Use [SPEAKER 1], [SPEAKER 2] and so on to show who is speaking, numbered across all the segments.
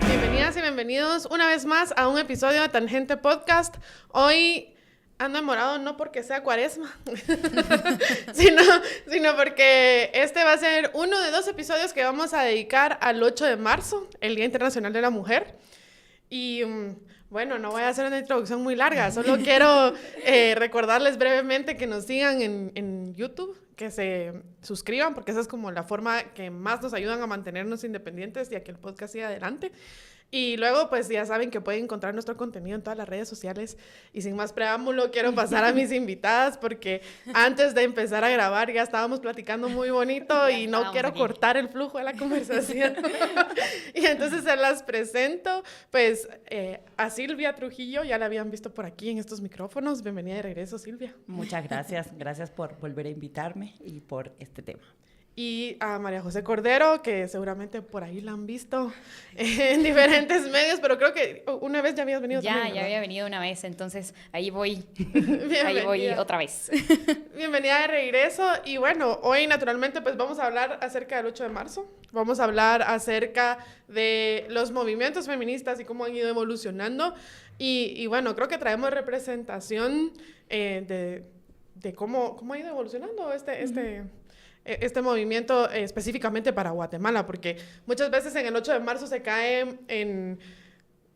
[SPEAKER 1] Bienvenidas y bienvenidos una vez más a un episodio de Tangente Podcast. Hoy ando en morado no porque sea cuaresma, sino porque este va a ser uno de 2 episodios que vamos a dedicar al 8 de marzo, el Día Internacional de la Mujer. Y bueno, no voy a hacer una introducción muy larga, solo quiero recordarles brevemente que nos sigan en YouTube, que se suscriban, porque esa es como la forma que más nos ayudan a mantenernos independientes y a que el podcast siga adelante. Y luego, pues ya saben que pueden encontrar nuestro contenido en todas las redes sociales. Y sin más preámbulo, quiero pasar a mis invitadas porque antes de empezar a grabar ya estábamos platicando muy bonito y no quiero cortar el flujo de la conversación. Y entonces se las presento, pues a Silvia Trujillo, ya la habían visto por aquí en estos micrófonos. Bienvenida de regreso, Silvia.
[SPEAKER 2] Muchas gracias por volver a invitarme y por este tema.
[SPEAKER 1] Y a María José Cordero, que seguramente por ahí la han visto en diferentes medios, pero creo que una vez ya habías venido también,
[SPEAKER 3] Ya había venido una vez, entonces ahí voy otra vez.
[SPEAKER 1] Bienvenida de regreso. Y bueno, hoy naturalmente pues vamos a hablar acerca del 8 de marzo. Vamos a hablar acerca de los movimientos feministas y cómo han ido evolucionando. Y bueno, creo que traemos representación de cómo ha ido evolucionando este movimiento específicamente para Guatemala, porque muchas veces en el 8 de marzo se cae en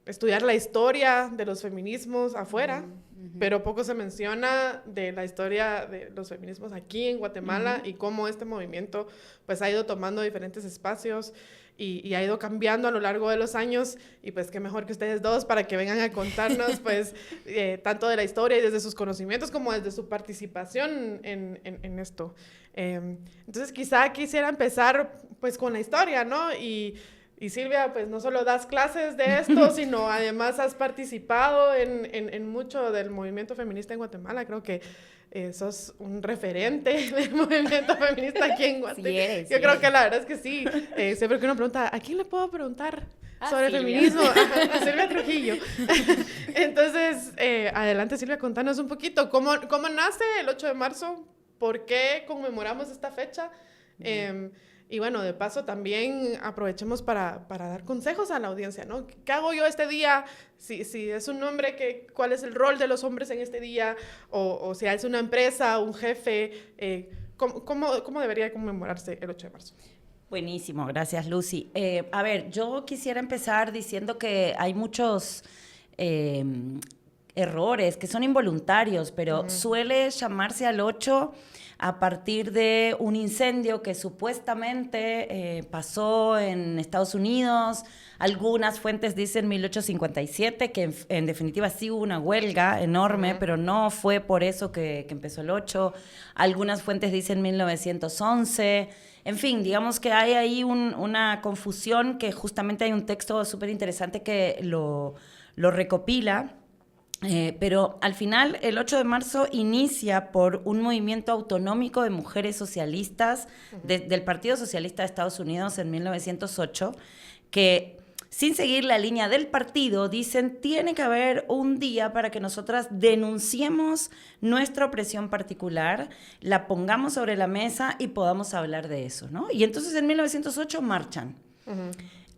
[SPEAKER 1] estudiar la historia de los feminismos afuera, pero poco se menciona de la historia de los feminismos aquí en Guatemala y cómo este movimiento pues ha ido tomando diferentes espacios y ha ido cambiando a lo largo de los años, y pues qué mejor que ustedes dos para que vengan a contarnos pues tanto de la historia y desde sus conocimientos como desde su participación en esto. Entonces quizá quisiera empezar pues con la historia, ¿no? Y Silvia, pues no solo das clases de esto, sino además has participado en mucho del movimiento feminista en Guatemala. Creo que sos un referente del movimiento feminista aquí en Guatemala. Yo creo que la verdad es que sí. Siempre que uno pregunta, ¿a quién le puedo preguntar sobre el feminismo? A Silvia Trujillo. Entonces, adelante Silvia, contanos un poquito. ¿Cómo nace el 8 de marzo? ¿Por qué conmemoramos esta fecha? Y bueno, de paso también aprovechemos para dar consejos a la audiencia, ¿no? ¿Qué hago yo este día? Si es un hombre, ¿cuál es el rol de los hombres en este día? O si es una empresa, un jefe, ¿cómo debería conmemorarse el 8 de marzo?
[SPEAKER 2] Buenísimo, gracias Lucy. A ver, yo quisiera empezar diciendo que hay muchos errores que son involuntarios, pero suele llamarse al 8 a partir de un incendio que supuestamente pasó en Estados Unidos. Algunas fuentes dicen 1857, que en definitiva sí hubo una huelga enorme, pero no fue por eso que empezó el 8. Algunas fuentes dicen 1911. En fin, digamos que hay ahí una confusión, que justamente hay un texto súper interesante que lo recopila. Pero al final el 8 de marzo inicia por un movimiento autonómico de mujeres socialistas del Partido Socialista de Estados Unidos en 1908, que sin seguir la línea del partido dicen tiene que haber un día para que nosotras denunciemos nuestra opresión particular, la pongamos sobre la mesa y podamos hablar de eso, ¿no? Y entonces en 1908 marchan.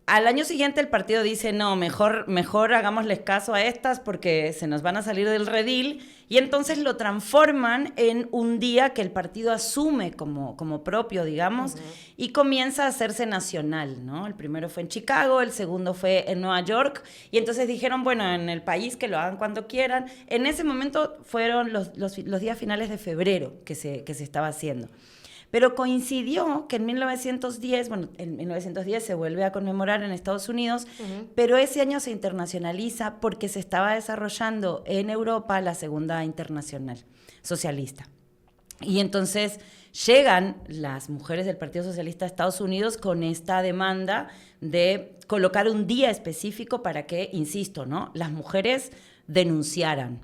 [SPEAKER 2] Al año siguiente el partido dice, no, mejor hagámosles caso a estas porque se nos van a salir del redil, y entonces lo transforman en un día que el partido asume como propio, digamos, y comienza a hacerse nacional, ¿no? El primero fue en Chicago, el segundo fue en Nueva York, y entonces dijeron, bueno, en el país que lo hagan cuando quieran. En ese momento fueron los días finales de febrero que se estaba haciendo. Pero coincidió que en 1910 se vuelve a conmemorar en Estados Unidos, pero ese año se internacionaliza porque se estaba desarrollando en Europa la Segunda Internacional Socialista. Y entonces llegan las mujeres del Partido Socialista de Estados Unidos con esta demanda de colocar un día específico para que, insisto, ¿no?, las mujeres denunciaran.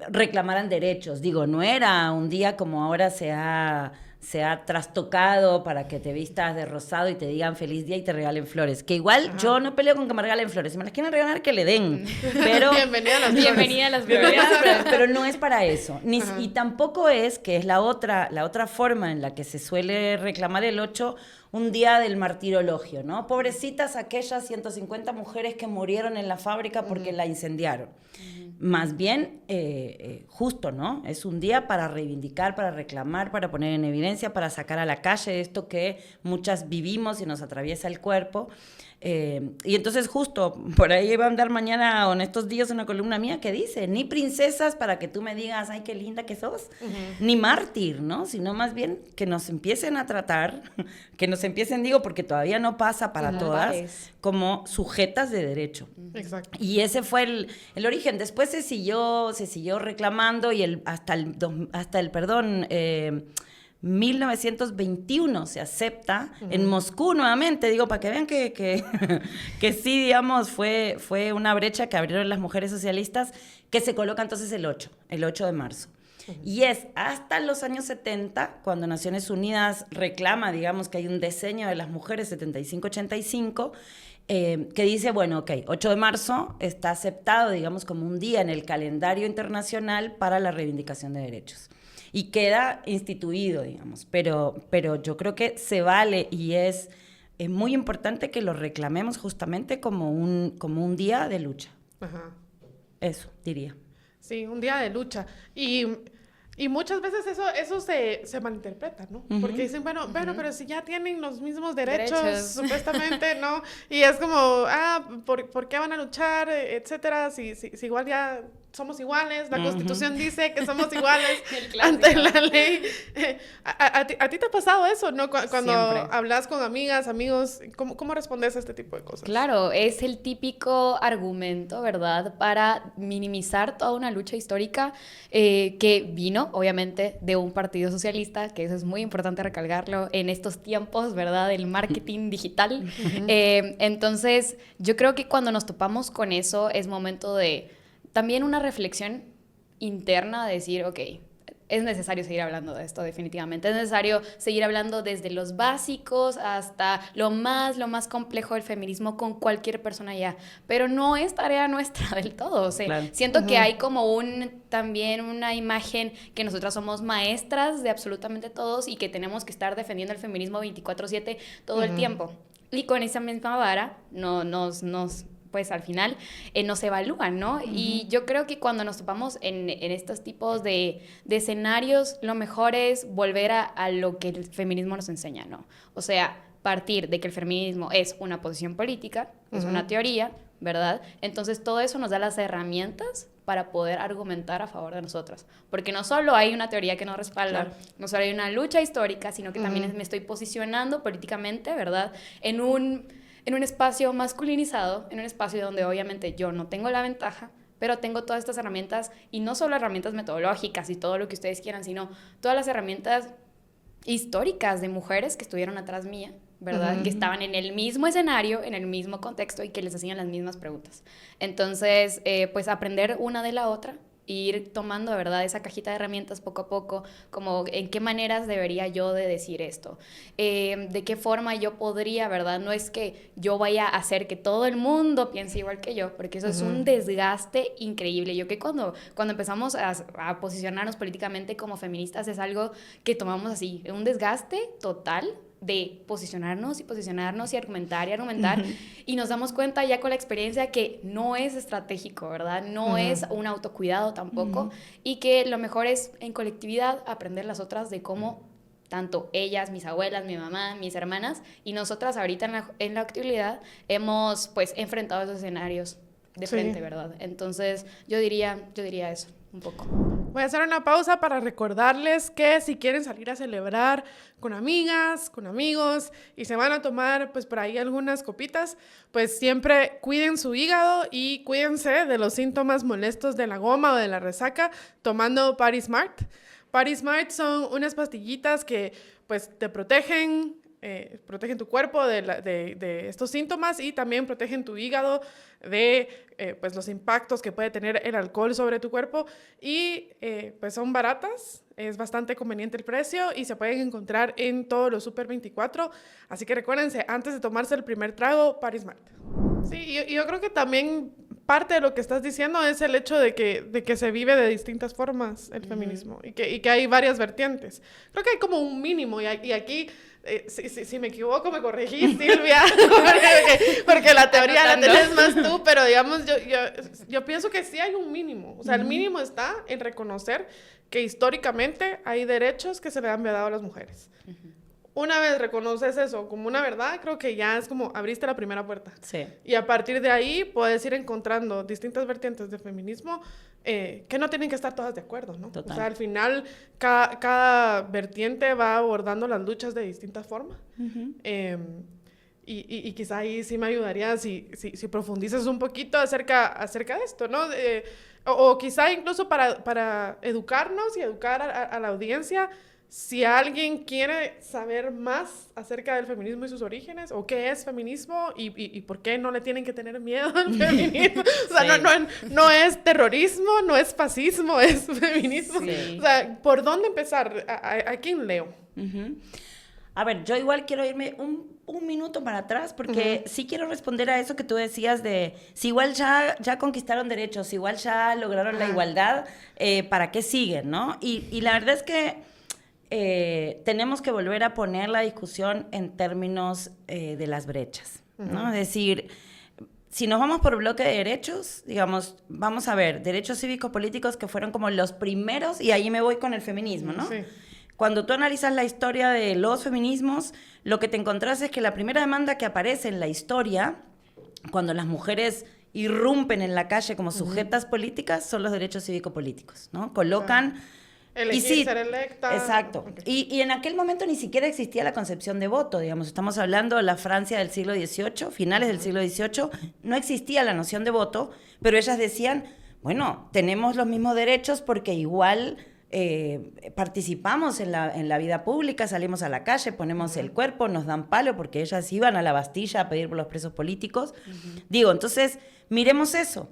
[SPEAKER 2] reclamaran derechos. Digo, no era un día como ahora se ha trastocado para que te vistas de rosado y te digan feliz día y te regalen flores. Que igual yo no peleo con que me regalen flores. Si me las quieren regalar, que le den. Pero,
[SPEAKER 1] Bienvenida a las flores.
[SPEAKER 3] Bienvenida a las flores.
[SPEAKER 2] pero no es para eso. Y tampoco es, que es la otra forma en la que se suele reclamar el 8, un día del martirologio, ¿no? Pobrecitas aquellas 150 mujeres que murieron en la fábrica porque la incendiaron. Más bien, justo, ¿no? Es un día para reivindicar, para reclamar, para poner en evidencia, para sacar a la calle esto que muchas vivimos y nos atraviesa el cuerpo. Y entonces justo por ahí va a andar mañana o en estos días una columna mía que dice, ni princesas para que tú me digas, ay, qué linda que sos, ni mártir, ¿no? Sino más bien que nos empiecen a tratar, que nos empiecen, digo, porque todavía no pasa para todas, como sujetas de derecho.
[SPEAKER 1] Exacto.
[SPEAKER 2] Y ese fue el origen. Después se siguió reclamando y hasta el 1921 se acepta en Moscú nuevamente, digo, para que vean que sí, digamos, fue una brecha que abrieron las mujeres socialistas, que se coloca entonces el 8 de marzo. Y es hasta los años 70, cuando Naciones Unidas reclama, digamos, que hay un diseño de las mujeres 75-85, que dice, bueno, ok, 8 de marzo está aceptado, digamos, como un día en el calendario internacional para la reivindicación de derechos. Y queda instituido, digamos, pero yo creo que se vale y es muy importante que lo reclamemos justamente como un día de lucha.
[SPEAKER 1] Ajá.
[SPEAKER 2] Eso, diría.
[SPEAKER 1] Sí, un día de lucha. Y muchas veces eso se malinterpreta, ¿no? Porque dicen, bueno, pero si ya tienen los mismos derechos. Supuestamente, ¿no? Y es como, ¿por qué van a luchar? Etcétera, si igual ya somos iguales, la Constitución dice que somos iguales ante la ley. ¿A ti te ha pasado eso, no? Cuando
[SPEAKER 3] Siempre.
[SPEAKER 1] hablas con amigas, amigos, ¿cómo respondes a este tipo de cosas?
[SPEAKER 3] Claro, es el típico argumento, ¿verdad?, para minimizar toda una lucha histórica que vino, obviamente, de un partido socialista, que eso es muy importante recalcarlo en estos tiempos, ¿verdad?, del marketing digital. Entonces, yo creo que cuando nos topamos con eso es momento de también una reflexión interna de decir, ok, es necesario seguir hablando de esto, definitivamente. Es necesario seguir hablando desde los básicos hasta lo más complejo del feminismo con cualquier persona ya. Pero no es tarea nuestra del todo. O sea,
[SPEAKER 2] claro.
[SPEAKER 3] Siento que hay como también una imagen que nosotras somos maestras de absolutamente todos y que tenemos que estar defendiendo el feminismo 24/7 todo el tiempo. Y con esa misma vara pues al final nos evalúan, ¿no? Y yo creo que cuando nos topamos en estos tipos de escenarios, lo mejor es volver a lo que el feminismo nos enseña, ¿no? O sea, partir de que el feminismo es una posición política, es una teoría, ¿verdad? Entonces todo eso nos da las herramientas para poder argumentar a favor de nosotras. Porque no solo hay una teoría que nos respalda, no solo hay una lucha histórica, sino que también me estoy posicionando políticamente, ¿verdad? En un espacio masculinizado, en un espacio donde obviamente yo no tengo la ventaja, pero tengo todas estas herramientas, y no solo herramientas metodológicas y todo lo que ustedes quieran, sino todas las herramientas históricas de mujeres que estuvieron atrás mía, ¿verdad? Que estaban en el mismo escenario, en el mismo contexto y que les hacían las mismas preguntas. Entonces, pues aprender una de la otra, ir tomando, de verdad, esa cajita de herramientas poco a poco, como en qué maneras debería yo de decir esto, de qué forma yo podría, ¿verdad? No es que yo vaya a hacer que todo el mundo piense igual que yo, porque eso es un desgaste increíble. Yo que cuando empezamos a posicionarnos políticamente como feministas es algo que tomamos así, un desgaste total de posicionarnos y argumentar y nos damos cuenta ya con la experiencia que no es estratégico, ¿verdad? No es un autocuidado tampoco, y que lo mejor es en colectividad aprender las otras de cómo tanto ellas, mis abuelas, mi mamá, mis hermanas y nosotras ahorita en la actualidad hemos pues enfrentado esos escenarios de frente, ¿verdad? Entonces yo diría eso un poco.
[SPEAKER 1] Voy a hacer una pausa para recordarles que si quieren salir a celebrar con amigas, con amigos y se van a tomar pues por ahí algunas copitas, pues siempre cuiden su hígado y cuídense de los síntomas molestos de la goma o de la resaca tomando Party Smart. Party Smart son unas pastillitas que pues te protegen protegen tu cuerpo de estos síntomas y también protegen tu hígado de pues los impactos que puede tener el alcohol sobre tu cuerpo y pues son baratas, es bastante conveniente el precio y se pueden encontrar en todos los Super 24, así que recuérdense, antes de tomarse el primer trago, Paris Smart. Sí, yo creo que también parte de lo que estás diciendo es el hecho de que se vive de distintas formas el feminismo y que hay varias vertientes. Creo que hay como un mínimo y aquí, si me equivoco, me corregís, Silvia, porque la teoría la tenés más tú, pero digamos, yo pienso que sí hay un mínimo. O sea, el mínimo está en reconocer que históricamente hay derechos que se le han dado a las mujeres. Una vez reconoces eso como una verdad, creo que ya es como abriste la primera puerta.
[SPEAKER 2] Sí.
[SPEAKER 1] Y a partir de ahí puedes ir encontrando distintas vertientes de feminismo que no tienen que estar todas de acuerdo, ¿no?
[SPEAKER 2] Total.
[SPEAKER 1] O sea, al final cada vertiente va abordando las luchas de distintas formas. Y quizá ahí sí me ayudaría si profundizas un poquito acerca de esto, ¿no? O quizá incluso para educarnos y educar a la audiencia. Si alguien quiere saber más acerca del feminismo y sus orígenes, o qué es feminismo y por qué no le tienen que tener miedo al feminismo. O sea,
[SPEAKER 2] Sí.
[SPEAKER 1] no es terrorismo, no es fascismo, es feminismo.
[SPEAKER 2] Sí.
[SPEAKER 1] O sea, ¿por dónde empezar? ¿A quién leo?
[SPEAKER 2] A ver, yo igual quiero irme un minuto para atrás porque sí quiero responder a eso que tú decías de si igual ya conquistaron derechos, si igual ya lograron la igualdad, ¿para qué siguen, no? Y la verdad es que tenemos que volver a poner la discusión en términos de las brechas, ¿no? Es decir, si nos vamos por bloque de derechos, digamos, vamos a ver, derechos cívico-políticos que fueron como los primeros, y ahí me voy con el feminismo, ¿no?
[SPEAKER 1] Sí.
[SPEAKER 2] Cuando tú analizas la historia de los feminismos, lo que te encontrás es que la primera demanda que aparece en la historia, cuando las mujeres irrumpen en la calle como sujetas políticas, son los derechos cívico-políticos, ¿no? Colocan...
[SPEAKER 1] Elegir, ser electa.
[SPEAKER 2] Exacto.
[SPEAKER 1] Okay.
[SPEAKER 2] Y en aquel momento ni siquiera existía la concepción de voto, digamos. Estamos hablando de la Francia del siglo XVIII, finales del siglo XVIII. No existía la noción de voto, pero ellas decían, bueno, tenemos los mismos derechos porque igual participamos en la vida pública, salimos a la calle, ponemos el cuerpo, nos dan palo, porque ellas iban a la Bastilla a pedir por los presos políticos. Digo, entonces, miremos eso.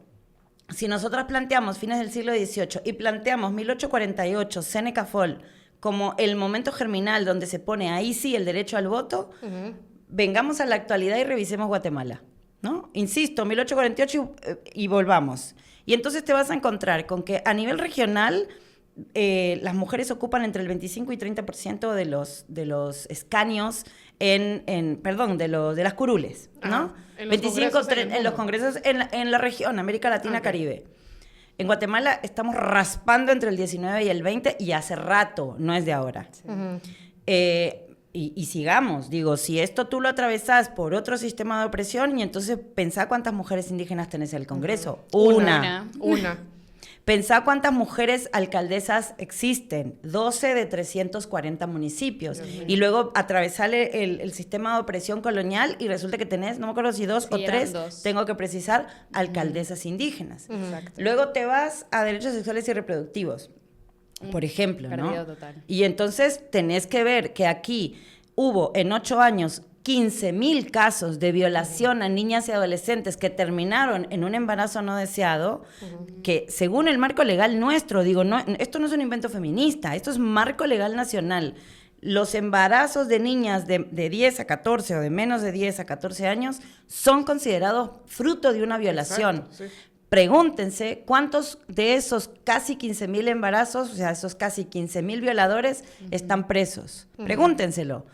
[SPEAKER 2] Si nosotras planteamos fines del siglo XVIII y planteamos 1848, Seneca Fall, como el momento germinal donde se pone ahí sí el derecho al voto, vengamos a la actualidad y revisemos Guatemala, ¿no? Insisto, 1848 y volvamos. Y entonces te vas a encontrar con que a nivel regional las mujeres ocupan entre el 25 y 30% de los escaños de las curules, ¿no?
[SPEAKER 1] En los
[SPEAKER 2] 25,
[SPEAKER 1] congresos
[SPEAKER 2] en los congresos en la región, América Latina, Caribe. En Guatemala estamos raspando entre el 19 y el 20 y hace rato, no es de ahora. Y sigamos, digo, si esto tú lo atravesás por otro sistema de opresión y entonces pensá cuántas mujeres indígenas tenés en el Congreso. Una. Pensá cuántas mujeres alcaldesas existen, 12 de 340 municipios. Y luego atravesarle el sistema de opresión colonial y resulta que tenés, no me acuerdo si dos o tres, tengo que precisar, alcaldesas indígenas. Luego te vas a derechos sexuales y reproductivos, por ejemplo, ¿no?
[SPEAKER 3] Total.
[SPEAKER 2] Y entonces tenés que ver que aquí hubo en 8 años 15,000 casos de violación a niñas y adolescentes que terminaron en un embarazo no deseado, que según el marco legal nuestro, digo, no, esto no es un invento feminista, esto es marco legal nacional. Los embarazos de niñas de 10 a 14 o de menos de 10 a 14 años son considerados fruto de una violación.
[SPEAKER 1] Exacto, sí.
[SPEAKER 2] Pregúntense cuántos de esos casi 15,000 embarazos, o sea, esos casi 15,000 violadores están presos. Pregúntenselo.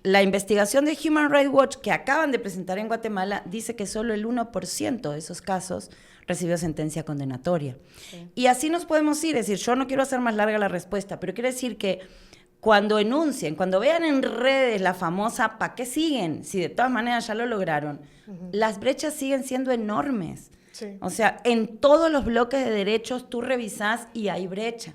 [SPEAKER 2] La investigación de Human Rights Watch que acaban de presentar en Guatemala dice que solo el 1% de esos casos recibió sentencia condenatoria. Sí. Y así nos podemos ir. Es decir, yo no quiero hacer más larga la respuesta, pero quiero decir que cuando enuncien, cuando vean en redes la famosa ¿para qué siguen? Si de todas maneras ya lo lograron, las brechas siguen siendo enormes. Sí. O sea, en todos los bloques de derechos tú revisás y hay brecha.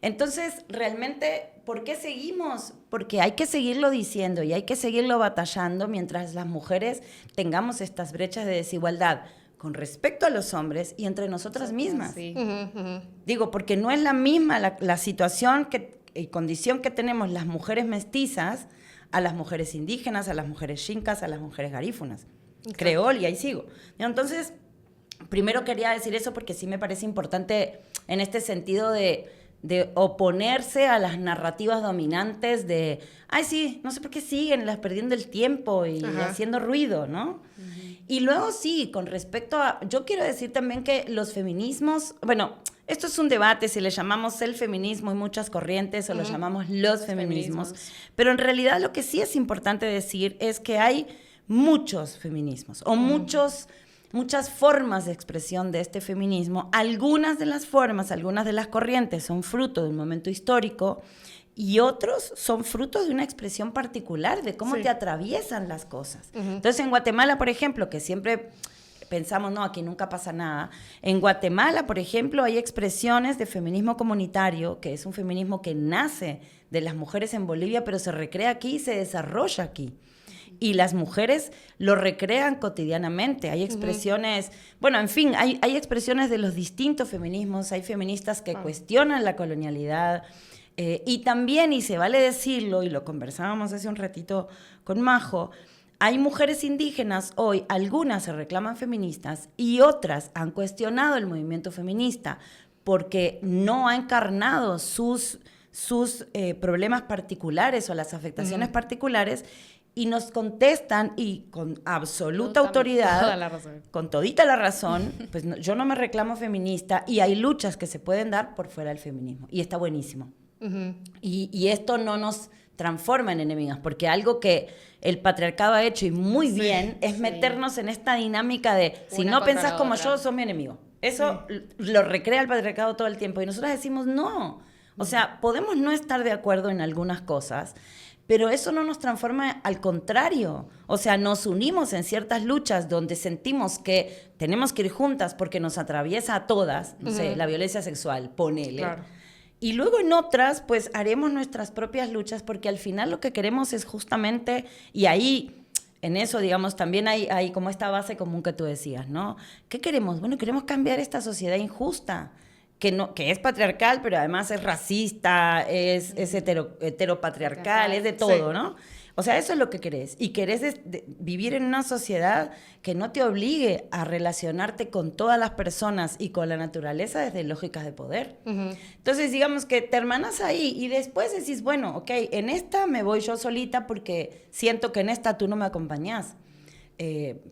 [SPEAKER 2] Entonces, realmente, ¿por qué seguimos? Porque hay que seguirlo diciendo y hay que seguirlo batallando mientras las mujeres tengamos estas brechas de desigualdad con respecto a los hombres y entre nosotras mismas. Sí. Digo, porque no es la misma la situación y condición que tenemos las mujeres mestizas a las mujeres indígenas, a las mujeres xincas, a las mujeres garífunas, creol, y ahí sigo. Entonces, primero quería decir eso porque sí me parece importante en este sentido de oponerse a las narrativas dominantes de, ay, sí, no sé por qué siguen las perdiendo el tiempo y haciendo ruido, ¿no? Y luego sí, con respecto a, yo quiero decir también que los feminismos, bueno, esto es un debate, si le llamamos el feminismo y muchas corrientes o lo llamamos los feminismos, pero en realidad lo que sí es importante decir es que hay muchos feminismos o muchas formas de expresión de este feminismo. Algunas de las formas, algunas de las corrientes son fruto de un momento histórico y otros son frutos de una expresión particular de cómo te atraviesan las cosas. Entonces, en Guatemala, por ejemplo, que siempre pensamos, no, aquí nunca pasa nada. En Guatemala, por ejemplo, hay expresiones de feminismo comunitario, que es un feminismo que nace de las mujeres en Bolivia, pero se recrea aquí y se desarrolla aquí. Y las mujeres lo recrean cotidianamente. Hay expresiones, bueno, en fin, hay expresiones de los distintos feminismos. Hay feministas que cuestionan la colonialidad. Y también, y se vale decirlo, y lo conversábamos hace un ratito con Majo, hay mujeres indígenas hoy, algunas se reclaman feministas y otras han cuestionado el movimiento feminista porque no ha encarnado sus problemas particulares o las afectaciones particulares. Y nos contestan, y con absoluta autoridad,
[SPEAKER 3] toda la razón.
[SPEAKER 2] con todita la razón, pues no, yo no me reclamo feminista y hay luchas que se pueden dar por fuera del feminismo. Y está buenísimo. Y esto no nos transforma en enemigas, porque algo que el patriarcado ha hecho, y muy bien, es meternos en esta dinámica de, si no pensás como yo, sos mi enemigo. Eso lo recrea el patriarcado todo el tiempo. Y nosotros decimos, no. O sea, podemos no estar de acuerdo en algunas cosas, pero eso no nos transforma, al contrario. O sea, nos unimos en ciertas luchas donde sentimos que tenemos que ir juntas porque nos atraviesa a todas, no sé, la violencia sexual, ponele. Claro. Y luego en otras, pues haremos nuestras propias luchas porque al final lo que queremos es justamente, y ahí, en eso, digamos, también hay como esta base común que tú decías, ¿no? ¿Qué queremos? Bueno, queremos cambiar esta sociedad injusta, que es patriarcal, pero además es racista, es heteropatriarcal, es de todo, ¿no? O sea, eso es lo que querés. Y querés vivir en una sociedad que no te obligue a relacionarte con todas las personas y con la naturaleza desde lógicas de poder. Entonces, digamos que te hermanas ahí y después decís, bueno, ok, en esta me voy yo solita porque siento que en esta tú no me acompañás.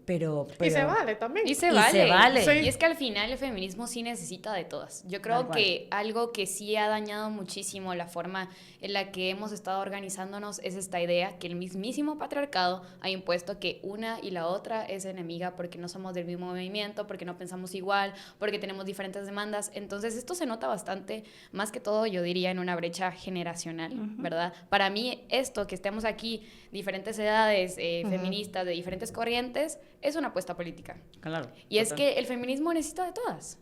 [SPEAKER 2] Pero
[SPEAKER 1] y se vale también.
[SPEAKER 3] Y se vale.
[SPEAKER 1] Sí.
[SPEAKER 3] Y es que al final el feminismo sí necesita de todas. Yo creo que algo que sí ha dañado muchísimo la forma en la que hemos estado organizándonos es esta idea que el mismísimo patriarcado ha impuesto que una y la otra es enemiga porque no somos del mismo movimiento, porque no pensamos igual, porque tenemos diferentes demandas. Entonces esto se nota bastante, más que todo yo diría en una brecha generacional, ¿verdad? Para mí esto, que estemos aquí, diferentes edades, feministas, de diferentes corrientes, es una apuesta política.
[SPEAKER 2] Claro.
[SPEAKER 3] Y es que el feminismo necesita de todas,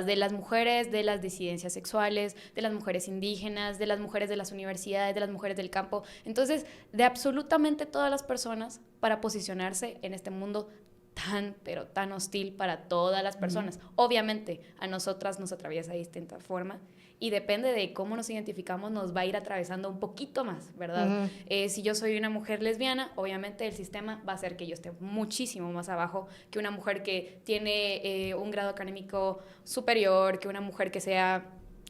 [SPEAKER 3] de las mujeres, de las disidencias sexuales, de las mujeres indígenas, de las mujeres de las universidades, de las mujeres del campo. Entonces, de absolutamente todas las personas para posicionarse en este mundo tan, pero tan hostil para todas las personas. Obviamente, a nosotras nos atraviesa de distinta forma y depende de cómo nos identificamos, nos va a ir atravesando un poquito más, ¿verdad? Si yo soy una mujer lesbiana, obviamente el sistema va a hacer que yo esté muchísimo más abajo que una mujer que tiene un grado académico superior, que una mujer que sea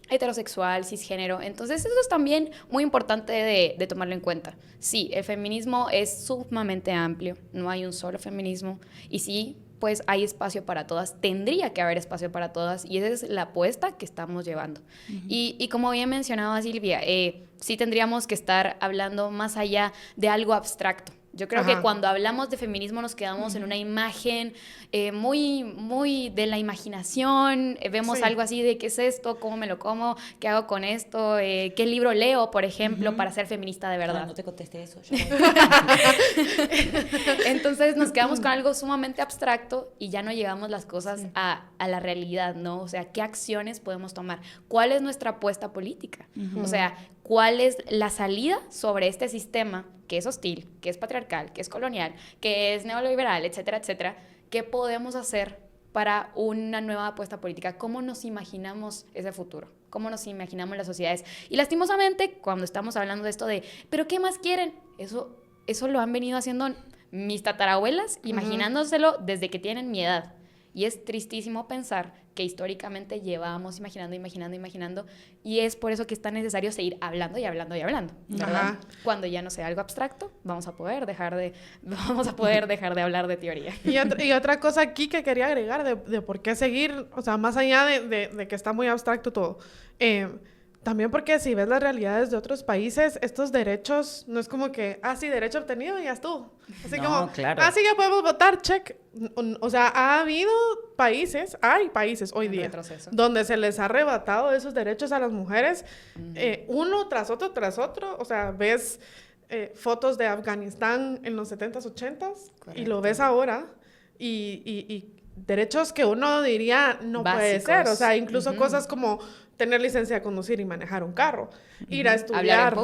[SPEAKER 3] heterosexual, cisgénero. Entonces eso es también muy importante de tomarlo en cuenta. Sí, el feminismo es sumamente amplio, no hay un solo feminismo, y sí, pues hay espacio para todas, tendría que haber espacio para todas, y esa es la apuesta que estamos llevando. Y como bien mencionaba Silvia, sí tendríamos que estar hablando más allá de algo abstracto. Yo creo que cuando hablamos de feminismo nos quedamos en una imagen muy, muy de la imaginación, vemos algo así de qué es esto, cómo me lo como, qué hago con esto, qué libro leo, por ejemplo, para ser feminista de verdad.
[SPEAKER 2] No te contesté eso.
[SPEAKER 3] Entonces nos quedamos con algo sumamente abstracto y ya no llevamos las cosas a la realidad, ¿no? O sea, ¿qué acciones podemos tomar? ¿Cuál es nuestra apuesta política? O sea, ¿cuál es la salida sobre este sistema que es hostil, que es patriarcal, que es colonial, que es neoliberal, etcétera, etcétera? ¿Qué podemos hacer para una nueva apuesta política? ¿Cómo nos imaginamos ese futuro? ¿Cómo nos imaginamos las sociedades? Y lastimosamente, cuando estamos hablando de esto de, ¿pero qué más quieren? Eso eso lo han venido haciendo mis tatarabuelas, imaginándoselo desde que tienen mi edad. Y es tristísimo pensar que históricamente llevábamos imaginando, y es por eso que es tan necesario seguir hablando y hablando y hablando, ¿verdad?
[SPEAKER 1] Ajá.
[SPEAKER 3] Cuando ya no sea algo abstracto, vamos a poder dejar de hablar de teoría.
[SPEAKER 1] Y otra cosa aquí que quería agregar de por qué seguir, o sea, más allá de que está muy abstracto todo, también porque si ves las realidades de otros países, estos derechos no es como que, sí, derecho obtenido y ya estuvo. Así
[SPEAKER 2] No,
[SPEAKER 1] como,
[SPEAKER 2] claro.
[SPEAKER 1] sí, ya podemos votar, check. O sea, hay países hoy
[SPEAKER 3] En
[SPEAKER 1] día
[SPEAKER 3] retroceso.
[SPEAKER 1] donde se les ha arrebatado esos derechos a las mujeres, uno tras otro. O sea, ves fotos de Afganistán en los 70s, 80s, y lo ves ahora, y derechos que uno diría no puede
[SPEAKER 3] Básicos.
[SPEAKER 1] ser. O sea, incluso cosas como tener licencia de conducir y manejar un carro, ir a estudiar,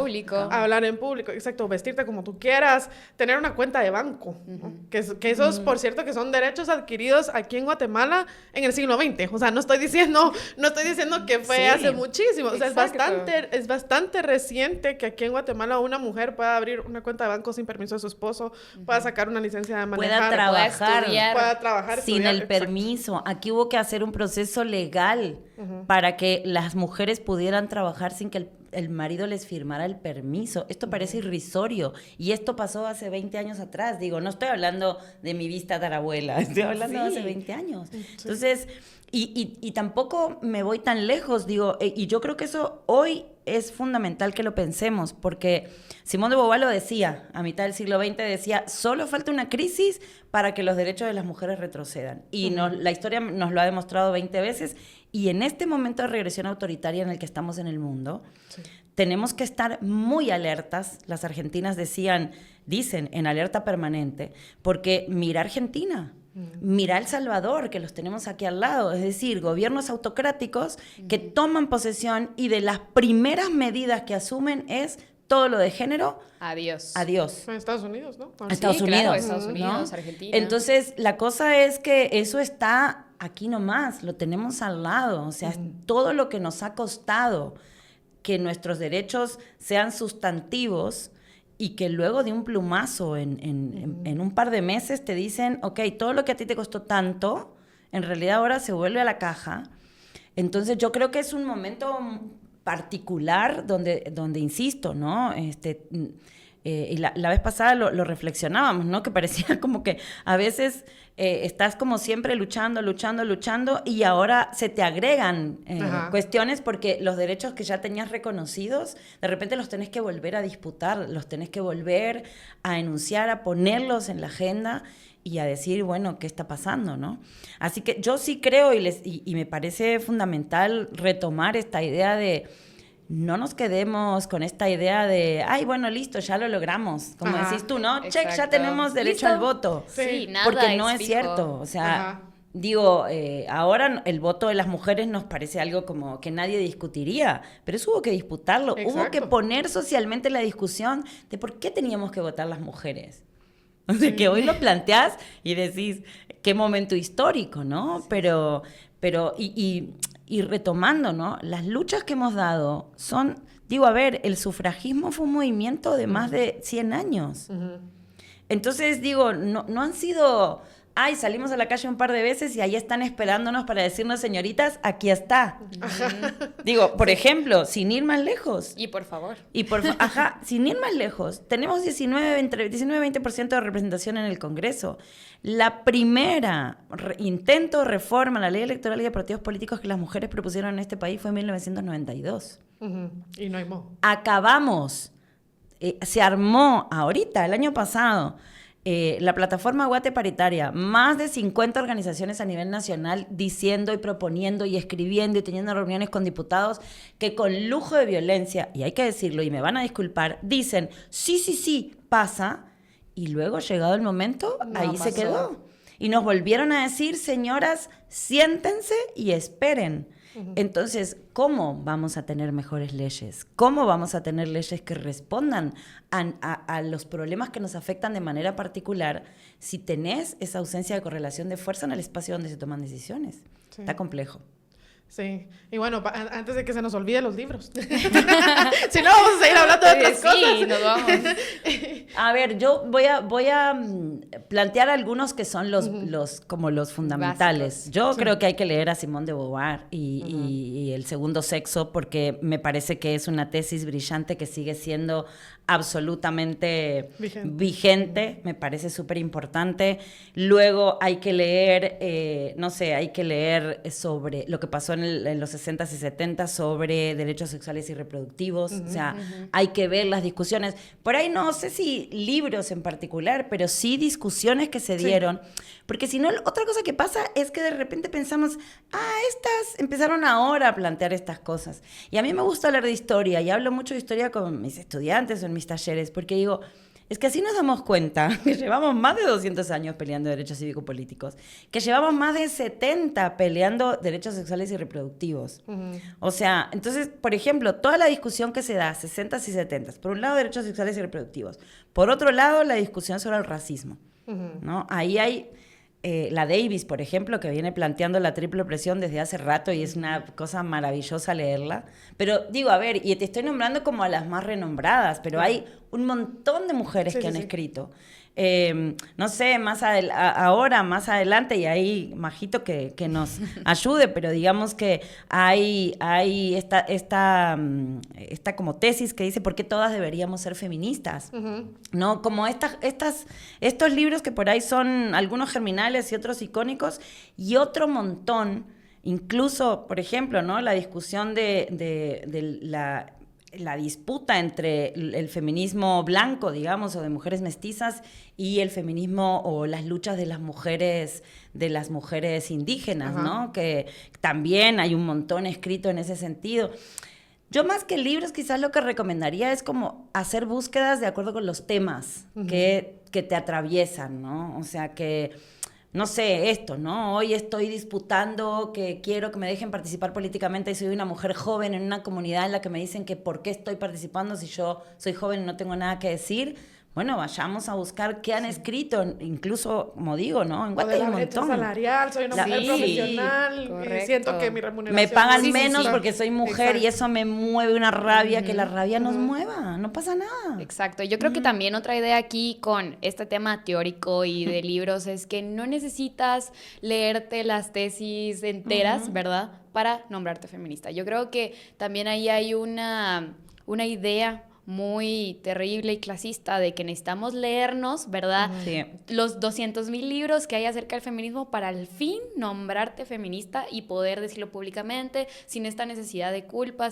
[SPEAKER 1] hablar en público, exacto, vestirte como tú quieras, tener una cuenta de banco, ¿no? Que esos, por cierto, que son derechos adquiridos aquí en Guatemala en el siglo XX. O sea, no estoy diciendo que fue
[SPEAKER 2] Sí.
[SPEAKER 1] hace muchísimo. O sea,
[SPEAKER 3] Exacto.
[SPEAKER 1] es bastante reciente que aquí en Guatemala una mujer pueda abrir una cuenta de banco sin permiso de su esposo, pueda sacar una licencia de manejar,
[SPEAKER 2] Pueda trabajar,
[SPEAKER 1] pueda trabajar,
[SPEAKER 2] sin
[SPEAKER 1] estudiar,
[SPEAKER 2] el
[SPEAKER 1] exacto.
[SPEAKER 2] permiso. Aquí hubo que hacer un proceso legal para que las mujeres pudieran trabajar sin que el marido les firmara el permiso. Esto parece irrisorio. Y esto pasó hace 20 años atrás. Digo, no estoy hablando de mi tatarabuela, estoy hablando de hace 20 años. Entonces, y tampoco me voy tan lejos, digo, y yo creo que eso hoy es fundamental que lo pensemos, porque Simone de Beauvoir lo decía, a mitad del siglo XX decía, solo falta una crisis para que los derechos de las mujeres retrocedan. Y la historia nos lo ha demostrado 20 veces, y en este momento de regresión autoritaria en el que estamos en el mundo, tenemos que estar muy alertas. Las argentinas dicen en alerta permanente, porque mira Argentina, mira El Salvador, que los tenemos aquí al lado, es decir, gobiernos autocráticos que toman posesión y de las primeras medidas que asumen es todo lo de género.
[SPEAKER 3] Adiós.
[SPEAKER 1] En Estados Unidos, ¿no?
[SPEAKER 2] Estados
[SPEAKER 3] Sí,
[SPEAKER 2] Unidos,
[SPEAKER 3] claro, Estados Unidos,
[SPEAKER 2] ¿no?
[SPEAKER 3] Argentina.
[SPEAKER 2] Entonces, la cosa es que eso está aquí nomás, lo tenemos al lado, o sea, todo lo que nos ha costado que nuestros derechos sean sustantivos y que luego de un plumazo en un par de meses te dicen, ok, todo lo que a ti te costó tanto, en realidad ahora se vuelve a la caja. Entonces yo creo que es un momento particular donde insisto, ¿no? Y la vez pasada lo reflexionábamos, ¿no? Que parecía como que a veces estás como siempre luchando y ahora se te agregan cuestiones porque los derechos que ya tenías reconocidos, de repente los tenés que volver a disputar, los tenés que volver a enunciar, a ponerlos en la agenda y a decir, bueno, ¿qué está pasando, no? Así que yo sí creo y me parece fundamental retomar esta idea de no nos quedemos con esta idea de, ay, bueno, listo, ya lo logramos. Como decís tú, ¿no?
[SPEAKER 3] Exacto.
[SPEAKER 2] Check, ya tenemos derecho al voto.
[SPEAKER 3] Sí, nada
[SPEAKER 2] porque no es
[SPEAKER 3] fijo.
[SPEAKER 2] cierto. O sea, digo, ahora el voto de las mujeres nos parece algo como que nadie discutiría, pero eso hubo que disputarlo.
[SPEAKER 1] Exacto.
[SPEAKER 2] Hubo que poner socialmente la discusión de por qué teníamos que votar las mujeres. O sea, que hoy lo planteás y decís, qué momento histórico, ¿no? Sí. Pero y retomando, ¿no? Las luchas que hemos dado son, digo, a ver, el sufragismo fue un movimiento de más de 100 años. Entonces, digo, no han sido, ay, salimos a la calle un par de veces y ahí están esperándonos para decirnos, señoritas, aquí está. Digo, por ejemplo, sin ir más lejos.
[SPEAKER 3] Y por favor.
[SPEAKER 2] Sin ir más lejos, tenemos 19-20% de representación en el Congreso. La primera intento de reforma a la ley electoral y de partidos políticos que las mujeres propusieron en este país fue en 1992.
[SPEAKER 1] Y no hay modo.
[SPEAKER 2] Acabamos, se armó ahorita, el año pasado, la plataforma Guate Paritaria, más de 50 organizaciones a nivel nacional diciendo y proponiendo y escribiendo y teniendo reuniones con diputados que con lujo de violencia, y hay que decirlo y me van a disculpar, dicen, sí, pasa, y luego llegado el momento, ahí se quedó. Y nos volvieron a decir, señoras, siéntense y esperen. Entonces, ¿cómo vamos a tener mejores leyes? ¿Cómo vamos a tener leyes que respondan a los problemas que nos afectan de manera particular si tenés esa ausencia de correlación de fuerza en el espacio donde se toman decisiones? Sí. Está complejo.
[SPEAKER 1] Sí, y bueno, antes de que se nos olvide los libros. Si no, vamos a seguir hablando de otras cosas.
[SPEAKER 3] Sí, nos vamos.
[SPEAKER 2] A ver, yo voy a plantear algunos que son como los fundamentales.
[SPEAKER 3] Básicos.
[SPEAKER 2] Yo creo que hay que leer a Simone de Beauvoir y El segundo sexo, porque me parece que es una tesis brillante que sigue siendo absolutamente vigente. Me parece súper importante. Luego hay que leer, hay que leer sobre lo que pasó en los 60s y 70s sobre derechos sexuales y reproductivos. O sea, hay que ver las discusiones. Por ahí no sé si libros en particular, pero sí discusiones que se dieron. Porque si no, otra cosa que pasa es que de repente pensamos, estas empezaron ahora a plantear estas cosas. Y a mí me gusta hablar de historia, y hablo mucho de historia con mis estudiantes o en mis talleres, porque digo, es que así nos damos cuenta que llevamos más de 200 años peleando derechos cívico-políticos, que llevamos más de 70 peleando derechos sexuales y reproductivos. O sea, entonces, por ejemplo, toda la discusión que se da, 60s y 70s, por un lado derechos sexuales y reproductivos, por otro lado la discusión sobre el racismo, ¿no? Ahí hay... la Davis, por ejemplo, que viene planteando la triple opresión desde hace rato y es una cosa maravillosa leerla. Pero digo, a ver, y te estoy nombrando como a las más renombradas, pero hay un montón de mujeres que han escrito. No sé, más adelante, y ahí Majito que nos ayude, pero digamos que hay esta como tesis que dice por qué todas deberíamos ser feministas, ¿no? Como estos libros que por ahí son algunos germinales y otros icónicos, y otro montón, incluso, por ejemplo, ¿no? La discusión de la disputa entre el feminismo blanco, digamos, o de mujeres mestizas, y el feminismo o las luchas de las mujeres indígenas, ¿no? Que también hay un montón escrito en ese sentido. Yo más que libros quizás lo que recomendaría es como hacer búsquedas de acuerdo con los temas que te atraviesan, ¿no? O sea, que... no sé, esto, ¿no? Hoy estoy disputando que quiero que me dejen participar políticamente y soy una mujer joven en una comunidad en la que me dicen que por qué estoy participando si yo soy joven y no tengo nada que decir. Bueno, vayamos a buscar qué han escrito, incluso, como digo, ¿no? En Guate hay un montón.
[SPEAKER 1] Salarial, soy una mujer profesional, y siento que mi remuneración...
[SPEAKER 2] Me pagan menos porque soy mujer. Exacto. Y eso me mueve una rabia, que la rabia nos mueva, no pasa nada.
[SPEAKER 3] Exacto, yo creo que también otra idea aquí con este tema teórico y de libros es que no necesitas leerte las tesis enteras, ¿verdad? Para nombrarte feminista. Yo creo que también ahí hay una idea muy terrible y clasista de que necesitamos leernos, ¿verdad? Sí. Los 200,000 libros que hay acerca del feminismo para al fin nombrarte feminista y poder decirlo públicamente sin esta necesidad de culpa,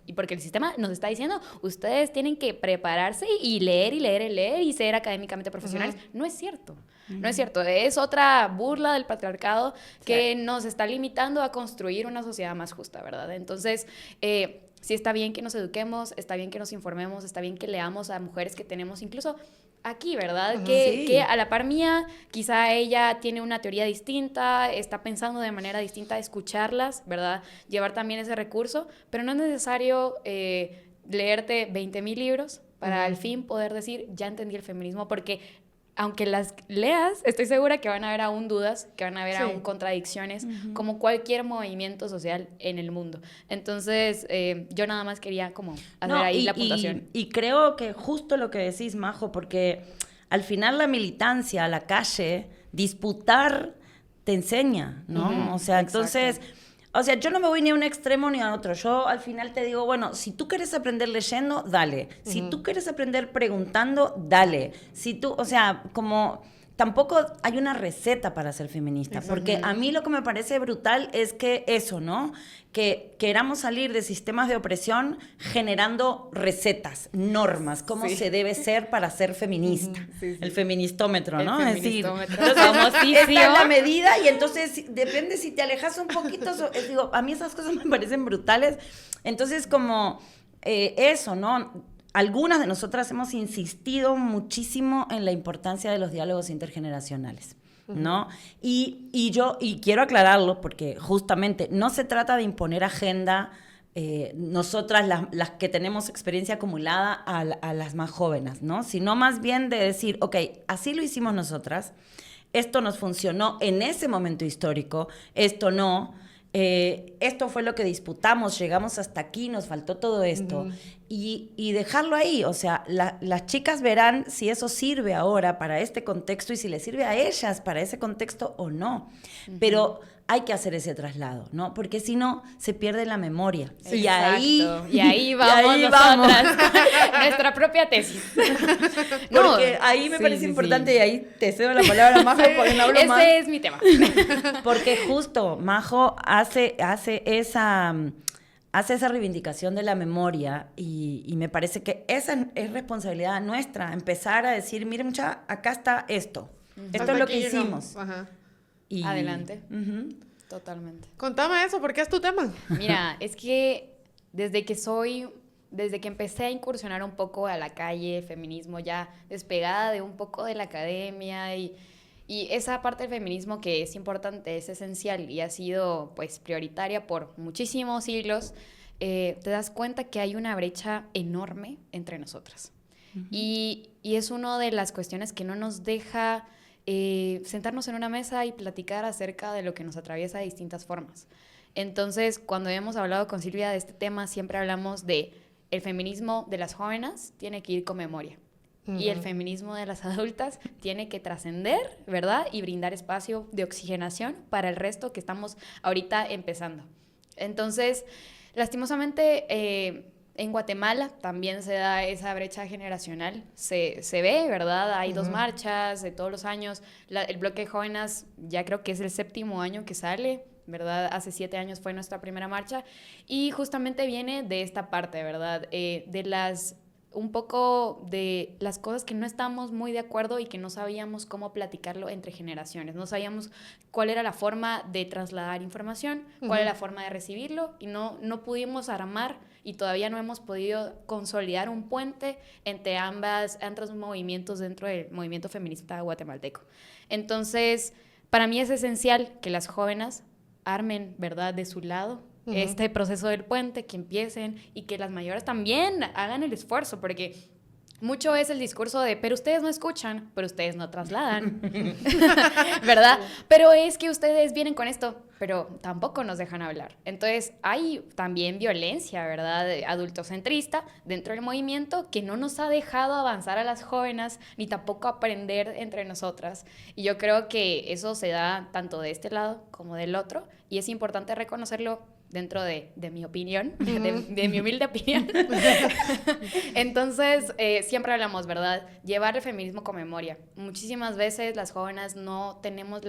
[SPEAKER 3] y porque el sistema nos está diciendo, ustedes tienen que prepararse y leer y leer y leer y ser académicamente profesionales. No es cierto. No es cierto, es otra burla del patriarcado que nos está limitando a construir una sociedad más justa, ¿verdad? Entonces, sí está bien que nos eduquemos, está bien que nos informemos, está bien que leamos a mujeres que tenemos incluso aquí, ¿verdad? Que a la par mía, quizá ella tiene una teoría distinta, está pensando de manera distinta, escucharlas, ¿verdad? Llevar también ese recurso, pero no es necesario leerte 20,000 libros para al fin poder decir, ya entendí el feminismo, porque aunque las leas, estoy segura que van a haber aún dudas, que van a haber aún contradicciones, como cualquier movimiento social en el mundo. Entonces, yo nada más quería como hacer ahí la puntuación.
[SPEAKER 2] Y creo que justo lo que decís, Majo, porque al final la militancia, la calle, disputar te enseña, ¿no? O sea, entonces... O sea, yo no me voy ni a un extremo ni a otro. Yo al final te digo, bueno, si tú quieres aprender leyendo, dale. Si tú quieres aprender preguntando, dale. O sea, como tampoco hay una receta para ser feminista. Porque a mí lo que me parece brutal es que eso, ¿no? Que queramos salir de sistemas de opresión generando recetas, normas, cómo se debe ser para ser feminista. El feministómetro, ¿no?
[SPEAKER 3] El feministómetro.
[SPEAKER 2] Esta es la medida y entonces depende si te alejas un poquito. Digo, a mí esas cosas me parecen brutales. Entonces, como eso, ¿no? Algunas de nosotras hemos insistido muchísimo en la importancia de los diálogos intergeneracionales, ¿no? Y yo quiero aclararlo porque justamente no se trata de imponer agenda nosotras las que tenemos experiencia acumulada a las más jóvenes, ¿no? Sino más bien de decir, ok, así lo hicimos nosotras, esto nos funcionó en ese momento histórico, esto no... esto fue lo que disputamos, llegamos hasta aquí, nos faltó todo esto. y dejarlo ahí. O sea, las chicas verán si eso sirve ahora para este contexto y si les sirve a ellas para ese contexto o no. Pero hay que hacer ese traslado, ¿no? Porque si no, se pierde la memoria.
[SPEAKER 3] Sí,
[SPEAKER 2] y ahí
[SPEAKER 3] vamos nosotras. Nuestra propia tesis.
[SPEAKER 2] Porque ahí me parece importante, y ahí te cedo la palabra, Majo, porque no hablo más.
[SPEAKER 3] Ese es mi tema.
[SPEAKER 2] Porque justo Majo hace esa reivindicación de la memoria y me parece que esa es responsabilidad nuestra, empezar a decir, mire mucha, acá está esto. Esto
[SPEAKER 1] Hasta
[SPEAKER 2] es lo
[SPEAKER 1] aquí
[SPEAKER 2] que
[SPEAKER 1] llegamos.
[SPEAKER 2] hicimos.
[SPEAKER 1] Ajá.
[SPEAKER 2] Y,
[SPEAKER 3] Adelante.
[SPEAKER 2] uh-huh.
[SPEAKER 3] Totalmente.
[SPEAKER 1] Contame eso, porque es tu tema.
[SPEAKER 3] Mira, es que desde que empecé a incursionar un poco a la calle, feminismo, ya despegada de un poco de la academia y esa parte del feminismo que es importante, es esencial y ha sido pues prioritaria por muchísimos siglos, te das cuenta que hay una brecha enorme entre nosotras. Uh-huh. Y es una de las cuestiones que no nos deja sentarnos en una mesa y platicar acerca de lo que nos atraviesa de distintas formas. Entonces, cuando hemos hablado con Silvia de este tema, siempre hablamos de el feminismo de las jóvenes tiene que ir con memoria. Uh-huh. Y el feminismo de las adultas tiene que trascender, ¿verdad? Y brindar espacio de oxigenación para el resto que estamos ahorita empezando. Entonces, lastimosamente, en Guatemala también se da esa brecha generacional. Se ve, ¿verdad? Hay dos marchas de todos los años. El bloque de jóvenes ya creo que es el 7º año que sale, ¿verdad? Hace 7 años fue nuestra primera marcha. Y justamente viene de esta parte, ¿verdad? Un poco de las cosas que no estábamos muy de acuerdo y que no sabíamos cómo platicarlo entre generaciones. No sabíamos cuál era la forma de trasladar información, cuál era la forma de recibirlo y no pudimos armar y todavía no hemos podido consolidar un puente entre ambos movimientos dentro del movimiento feminista guatemalteco. Entonces, para mí es esencial que las jóvenes armen, ¿verdad?, de su lado este proceso del puente, que empiecen y que las mayores también hagan el esfuerzo, porque mucho es el discurso de, pero ustedes no escuchan, pero ustedes no trasladan, ¿verdad? Pero es que ustedes vienen con esto, pero tampoco nos dejan hablar. Entonces, hay también violencia, ¿verdad?, adultocentrista dentro del movimiento que no nos ha dejado avanzar a las jóvenes, ni tampoco aprender entre nosotras. Y yo creo que eso se da tanto de este lado como del otro, y es importante reconocerlo dentro de mi opinión, de mi humilde opinión. Entonces, siempre hablamos, ¿verdad? Llevar el feminismo con memoria. Muchísimas veces las jóvenes no tenemos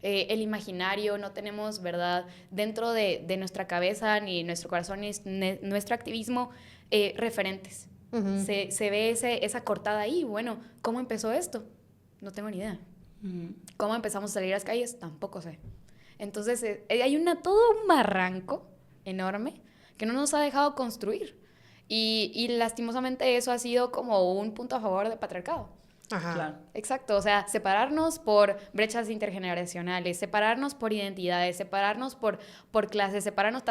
[SPEAKER 3] el imaginario, no tenemos, ¿verdad?, dentro de nuestra cabeza, ni nuestro corazón, ni nuestro activismo, referentes. Uh-huh. Se ve esa cortada ahí. Bueno, ¿cómo empezó esto? No tengo ni idea. Uh-huh. ¿Cómo empezamos a salir a las calles? Tampoco sé. Entonces, hay todo un barranco enorme que no nos ha dejado construir. Y lastimosamente eso ha sido como un punto a favor del patriarcado.
[SPEAKER 2] Ajá. Claro.
[SPEAKER 3] Exacto, o sea, separarnos por brechas intergeneracionales, separarnos por identidades, separarnos por clases, separarnos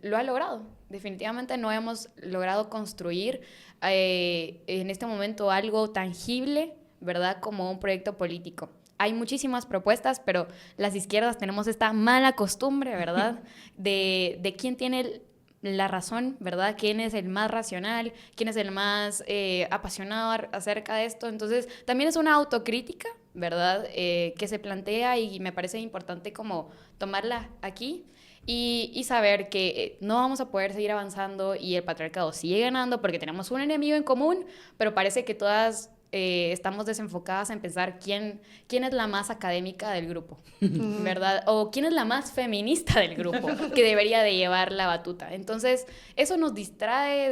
[SPEAKER 3] lo ha logrado. Definitivamente no hemos logrado construir en este momento algo tangible, ¿verdad?, como un proyecto político. Hay muchísimas propuestas, pero las izquierdas tenemos esta mala costumbre, ¿verdad?, de quién tiene la razón, ¿verdad?, quién es el más racional, quién es el más apasionado acerca de esto. Entonces, también es una autocrítica, ¿verdad?, que se plantea y me parece importante como tomarla aquí y saber que no vamos a poder seguir avanzando y el patriarcado sigue ganando porque tenemos un enemigo en común, pero parece que todas estamos desenfocadas en pensar quién es la más académica del grupo, ¿verdad? O quién es la más feminista del grupo, que debería de llevar la batuta. Entonces, eso nos distrae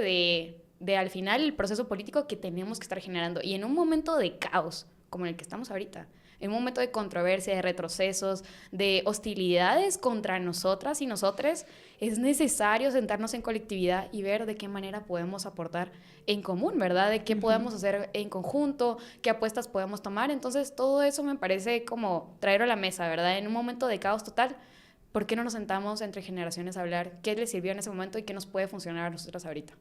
[SPEAKER 3] de al final el proceso político que tenemos que estar generando. Y en un momento de caos, como en el que estamos ahorita, en un momento de controversia, de retrocesos, de hostilidades contra nosotras y nosotres, es necesario sentarnos en colectividad y ver de qué manera podemos aportar en común, ¿verdad? De qué podemos hacer en conjunto, qué apuestas podemos tomar. Entonces, todo eso me parece como traerlo a la mesa, ¿verdad? En un momento de caos total, ¿por qué no nos sentamos entre generaciones a hablar qué les sirvió en ese momento y qué nos puede funcionar a nosotras ahorita?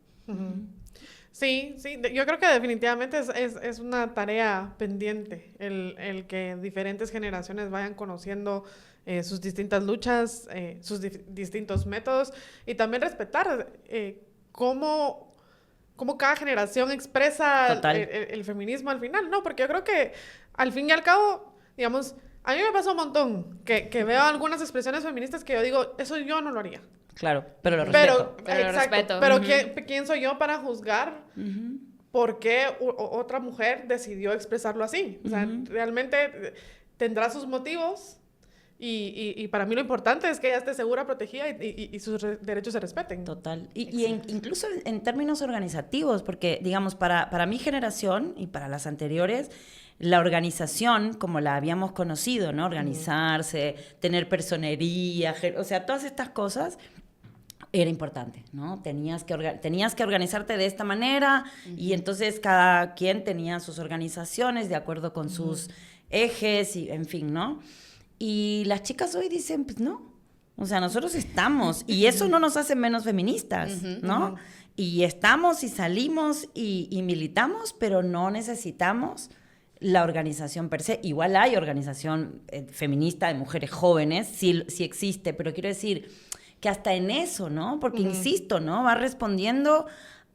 [SPEAKER 1] Sí, yo creo que definitivamente es una tarea pendiente el que diferentes generaciones vayan conociendo sus distintas luchas, sus distintos métodos y también respetar cómo cómo cada generación expresa
[SPEAKER 2] Total.
[SPEAKER 1] el feminismo al final, ¿no? Porque yo creo que al fin y al cabo, digamos, a mí me pasa un montón que veo algunas expresiones feministas que yo digo, eso yo no lo haría.
[SPEAKER 2] Claro, pero lo respeto.
[SPEAKER 3] Pero lo
[SPEAKER 1] exacto,
[SPEAKER 3] respeto.
[SPEAKER 1] pero
[SPEAKER 3] Ujú.
[SPEAKER 1] ¿quién soy yo para juzgar por qué otra mujer decidió expresarlo así? O sea, realmente tendrá sus motivos y para mí lo importante es que ella esté segura, protegida y sus derechos se respeten.
[SPEAKER 2] Total. Incluso en términos organizativos, porque, digamos, para mi generación y para las anteriores, la organización, como la habíamos conocido, ¿no? Organizarse, tener personería, o sea, todas estas cosas era importante, ¿no? Tenías que organizarte de esta manera y entonces cada quien tenía sus organizaciones de acuerdo con sus ejes y, en fin, ¿no? Y las chicas hoy dicen, pues no, o sea, nosotros estamos, y eso no nos hace menos feministas, ¿no? Y estamos y salimos y militamos, pero no necesitamos la organización per se. Igual hay organización feminista de mujeres jóvenes, sí existe, pero quiero decir que hasta en eso, ¿no? Porque, insisto, ¿no? Va respondiendo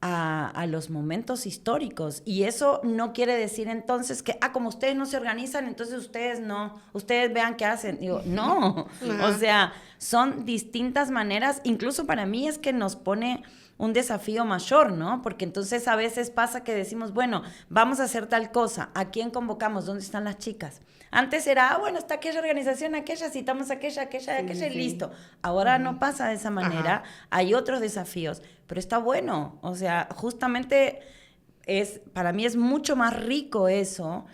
[SPEAKER 2] a los momentos históricos. Y eso no quiere decir entonces que, como ustedes no se organizan, entonces ustedes vean qué hacen. Digo, no. O sea, son distintas maneras. Incluso para mí es que nos pone un desafío mayor, ¿no? Porque entonces a veces pasa que decimos, bueno, vamos a hacer tal cosa. ¿A quién convocamos? ¿Dónde están las chicas? Antes era, bueno, está aquella organización, aquella, citamos aquella y listo. Ahora no pasa de esa manera. Hay otros desafíos, pero está bueno. O sea, justamente para mí es mucho más rico eso,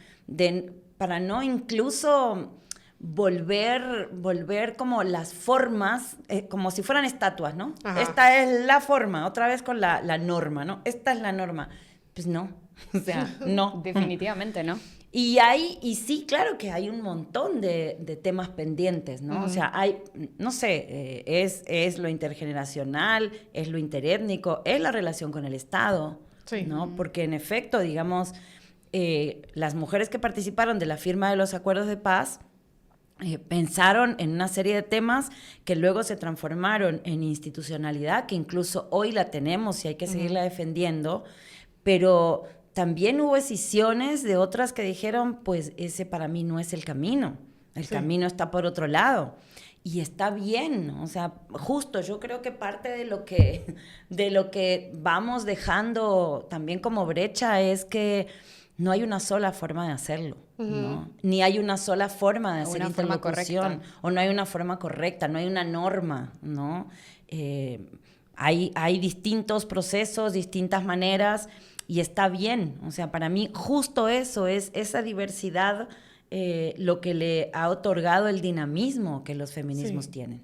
[SPEAKER 2] para no incluso volver como las formas, como si fueran estatuas, ¿no?
[SPEAKER 1] Ajá.
[SPEAKER 2] Esta es la forma, otra vez con la norma, ¿no? Esta es la norma. Pues no, o sea, no.
[SPEAKER 3] Definitivamente, ¿no?
[SPEAKER 2] Y sí, claro que hay un montón de temas pendientes, ¿no? O sea, no sé, es lo intergeneracional, es lo interétnico, es la relación con el Estado,
[SPEAKER 1] Sí.
[SPEAKER 2] ¿no? Porque en efecto, digamos, las mujeres que participaron de la firma de los acuerdos de paz pensaron en una serie de temas que luego se transformaron en institucionalidad, que incluso hoy la tenemos y hay que seguirla defendiendo, pero también hubo decisiones de otras que dijeron, pues ese para mí no es el camino, el camino está por otro lado. Y está bien, o sea, justo yo creo que parte de lo que vamos dejando también como brecha es que no hay una sola forma de hacerlo, ¿no? Ni hay una sola forma de hacer interlocución, o no hay una forma correcta, no hay una norma, ¿no? Hay distintos procesos, distintas maneras, y está bien. O sea, para mí justo eso es esa diversidad lo que le ha otorgado el dinamismo que los feminismos tienen.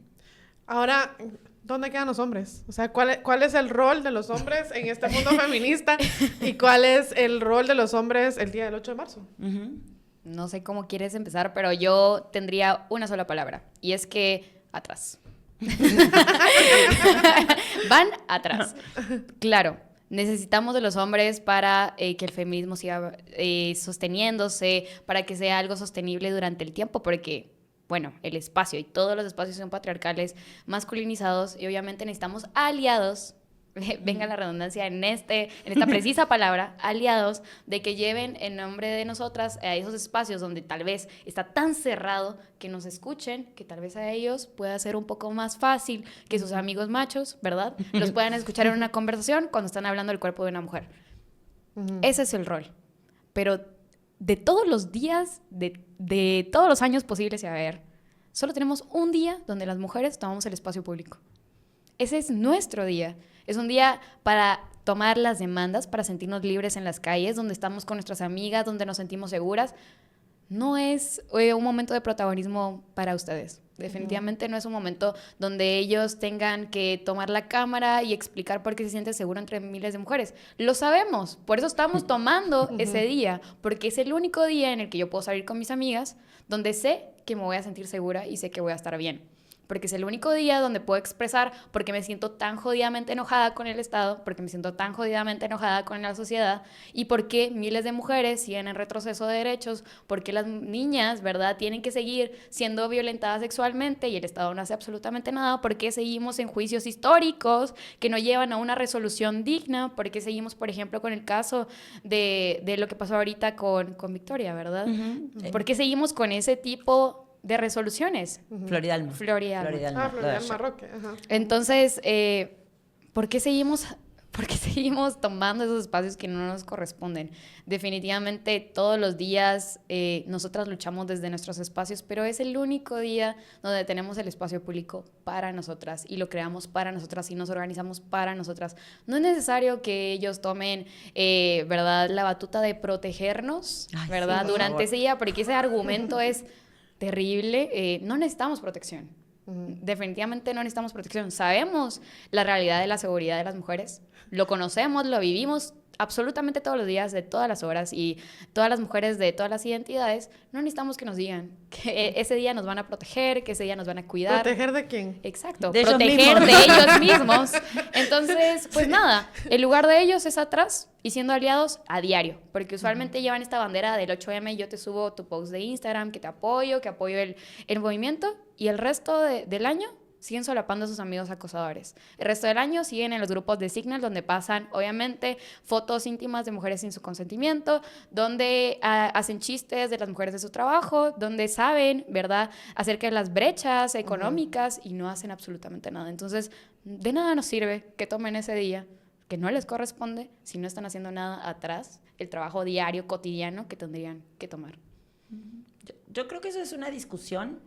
[SPEAKER 1] Ahora, ¿dónde quedan los hombres? O sea, ¿cuál es el rol de los hombres en este mundo feminista? ¿Y cuál es el rol de los hombres el día del 8 de marzo?
[SPEAKER 3] No sé cómo quieres empezar, pero yo tendría una sola palabra, y es que atrás. Van atrás. Claro, necesitamos de los hombres para que el feminismo siga sosteniéndose, para que sea algo sostenible durante el tiempo, porque, bueno, el espacio y todos los espacios son patriarcales, masculinizados, y obviamente necesitamos aliados, venga la redundancia en esta precisa palabra, aliados, de que lleven en nombre de nosotras a esos espacios donde tal vez está tan cerrado, que nos escuchen, que tal vez a ellos pueda ser un poco más fácil que sus amigos machos, ¿verdad? Los puedan escuchar en una conversación cuando están hablando del cuerpo de una mujer. Ese es el rol. Pero de todos los días, de todos los años posibles a ver, solo tenemos un día donde las mujeres tomamos el espacio público. Ese es nuestro día. Es un día para tomar las demandas, para sentirnos libres en las calles, donde estamos con nuestras amigas, donde nos sentimos seguras. No es un momento de protagonismo para ustedes. Definitivamente no es un momento donde ellos tengan que tomar la cámara y explicar por qué se siente seguro entre miles de mujeres. Lo sabemos, por eso estamos tomando ese día, porque es el único día en el que yo puedo salir con mis amigas, donde sé que me voy a sentir segura y sé que voy a estar bien. porque es el único día donde puedo expresar por qué me siento tan jodidamente enojada con el Estado, porque me siento tan jodidamente enojada con la sociedad y por qué miles de mujeres siguen en retroceso de derechos, por qué las niñas, ¿verdad?, tienen que seguir siendo violentadas sexualmente y el Estado no hace absolutamente nada, por qué seguimos en juicios históricos que no llevan a una resolución digna, por qué seguimos, por ejemplo, con el caso de lo que pasó ahorita con Victoria, ¿verdad? ¿Por qué seguimos con ese tipo de resoluciones?
[SPEAKER 2] Florida Alma.
[SPEAKER 3] Florida Alma.
[SPEAKER 1] Florida Alma Roque. Ajá.
[SPEAKER 3] Entonces, ¿por qué seguimos tomando esos espacios que no nos corresponden? Definitivamente todos los días nosotras luchamos desde nuestros espacios, pero es el único día donde tenemos el espacio público para nosotras y lo creamos para nosotras y nos organizamos para nosotras. No es necesario que ellos tomen, ¿verdad?, la batuta de protegernos, ¿verdad?,
[SPEAKER 2] sí,
[SPEAKER 3] durante ese día, porque ese argumento es terrible. No necesitamos protección. Definitivamente no necesitamos protección. Sabemos la realidad de la seguridad de las mujeres, lo conocemos, lo vivimos absolutamente todos los días, de todas las horas, y todas las mujeres de todas las identidades, no necesitamos que nos digan que ese día nos van a proteger, que ese día nos van a cuidar.
[SPEAKER 1] ¿Proteger de quién?
[SPEAKER 3] Exacto,
[SPEAKER 2] de
[SPEAKER 3] proteger de ellos mismos. Entonces, pues nada, el lugar de ellos es atrás y siendo aliados a diario, porque usualmente llevan esta bandera del 8M, yo te subo tu post de Instagram, que apoyo el movimiento, y el resto del año siguen solapando a sus amigos acosadores. El resto del año siguen en los grupos de Signal, donde pasan, obviamente, fotos íntimas de mujeres sin su consentimiento, donde hacen chistes de las mujeres de su trabajo, donde saben, ¿verdad?, acerca de las brechas económicas y no hacen absolutamente nada. Entonces, de nada nos sirve que tomen ese día, que no les corresponde, si no están haciendo nada atrás, el trabajo diario, cotidiano que tendrían que tomar.
[SPEAKER 2] Yo creo que eso es una discusión...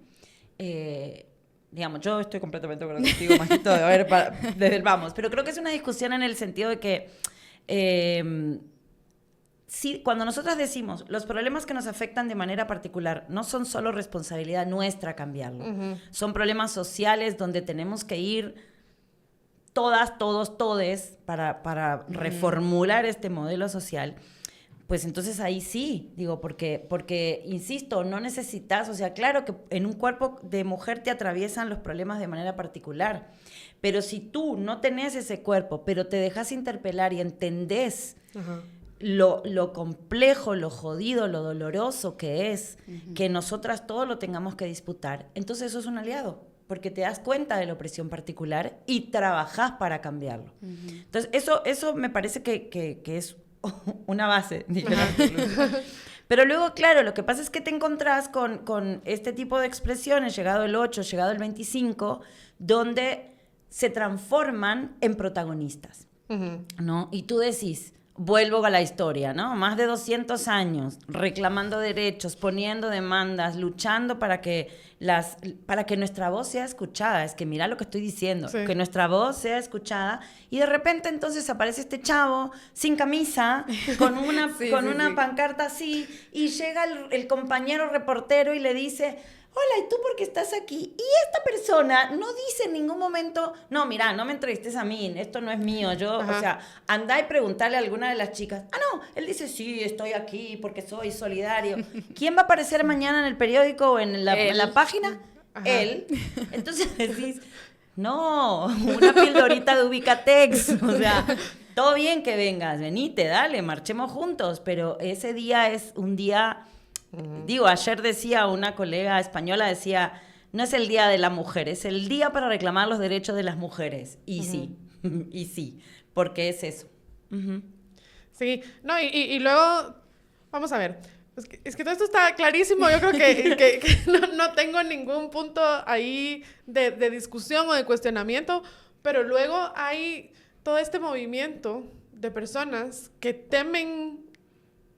[SPEAKER 2] digamos, yo estoy completamente de acuerdo contigo, Majito, a ver, desde el vamos, pero creo que es una discusión en el sentido de que sí, cuando nosotros decimos los problemas que nos afectan de manera particular no son solo responsabilidad nuestra cambiarlo, son problemas sociales donde tenemos que ir todas, todos, todes para reformular este modelo social. Pues entonces ahí sí, digo, porque, insisto, no necesitas, o sea, claro que en un cuerpo de mujer te atraviesan los problemas de manera particular, pero si tú no tenés ese cuerpo, pero te dejas interpelar y entendés lo complejo, lo jodido, lo doloroso que es que nosotras todos lo tengamos que disputar, entonces eso es un aliado, porque te das cuenta de la opresión particular y trabajás para cambiarlo. Entonces eso me parece que es una base diferente. Pero luego, claro, lo que pasa es que te encontrás con este tipo de expresiones, llegado el 8, llegado el 25, donde se transforman en protagonistas, ¿no? Y tú decís, vuelvo a la historia, ¿no? Más de 200 años reclamando derechos, poniendo demandas, luchando para que nuestra voz sea escuchada. Es que mira lo que estoy diciendo, que nuestra voz sea escuchada. Y de repente entonces aparece este chavo sin camisa, con una pancarta así, y llega el compañero reportero y le dice... Hola, ¿y tú por qué estás aquí? Y esta persona no dice en ningún momento, no, mira, no me entrevistes a mí, esto no es mío, yo, o sea, anda y preguntarle a alguna de las chicas. Ah, no, él dice, sí, estoy aquí porque soy solidario. ¿Quién va a aparecer mañana en el periódico o en la página? Él. Entonces decís, no, una pildorita de Ubicatex, o sea, todo bien que vengas, venite, dale, marchemos juntos, pero ese día es un día... Digo, ayer decía una colega española, decía, no es el día de la mujer, es el día para reclamar los derechos de las mujeres. Y sí, porque es eso.
[SPEAKER 1] Sí, no, y luego, vamos a ver, es que todo esto está clarísimo, yo creo que no tengo ningún punto ahí de discusión o de cuestionamiento, pero luego hay todo este movimiento de personas que temen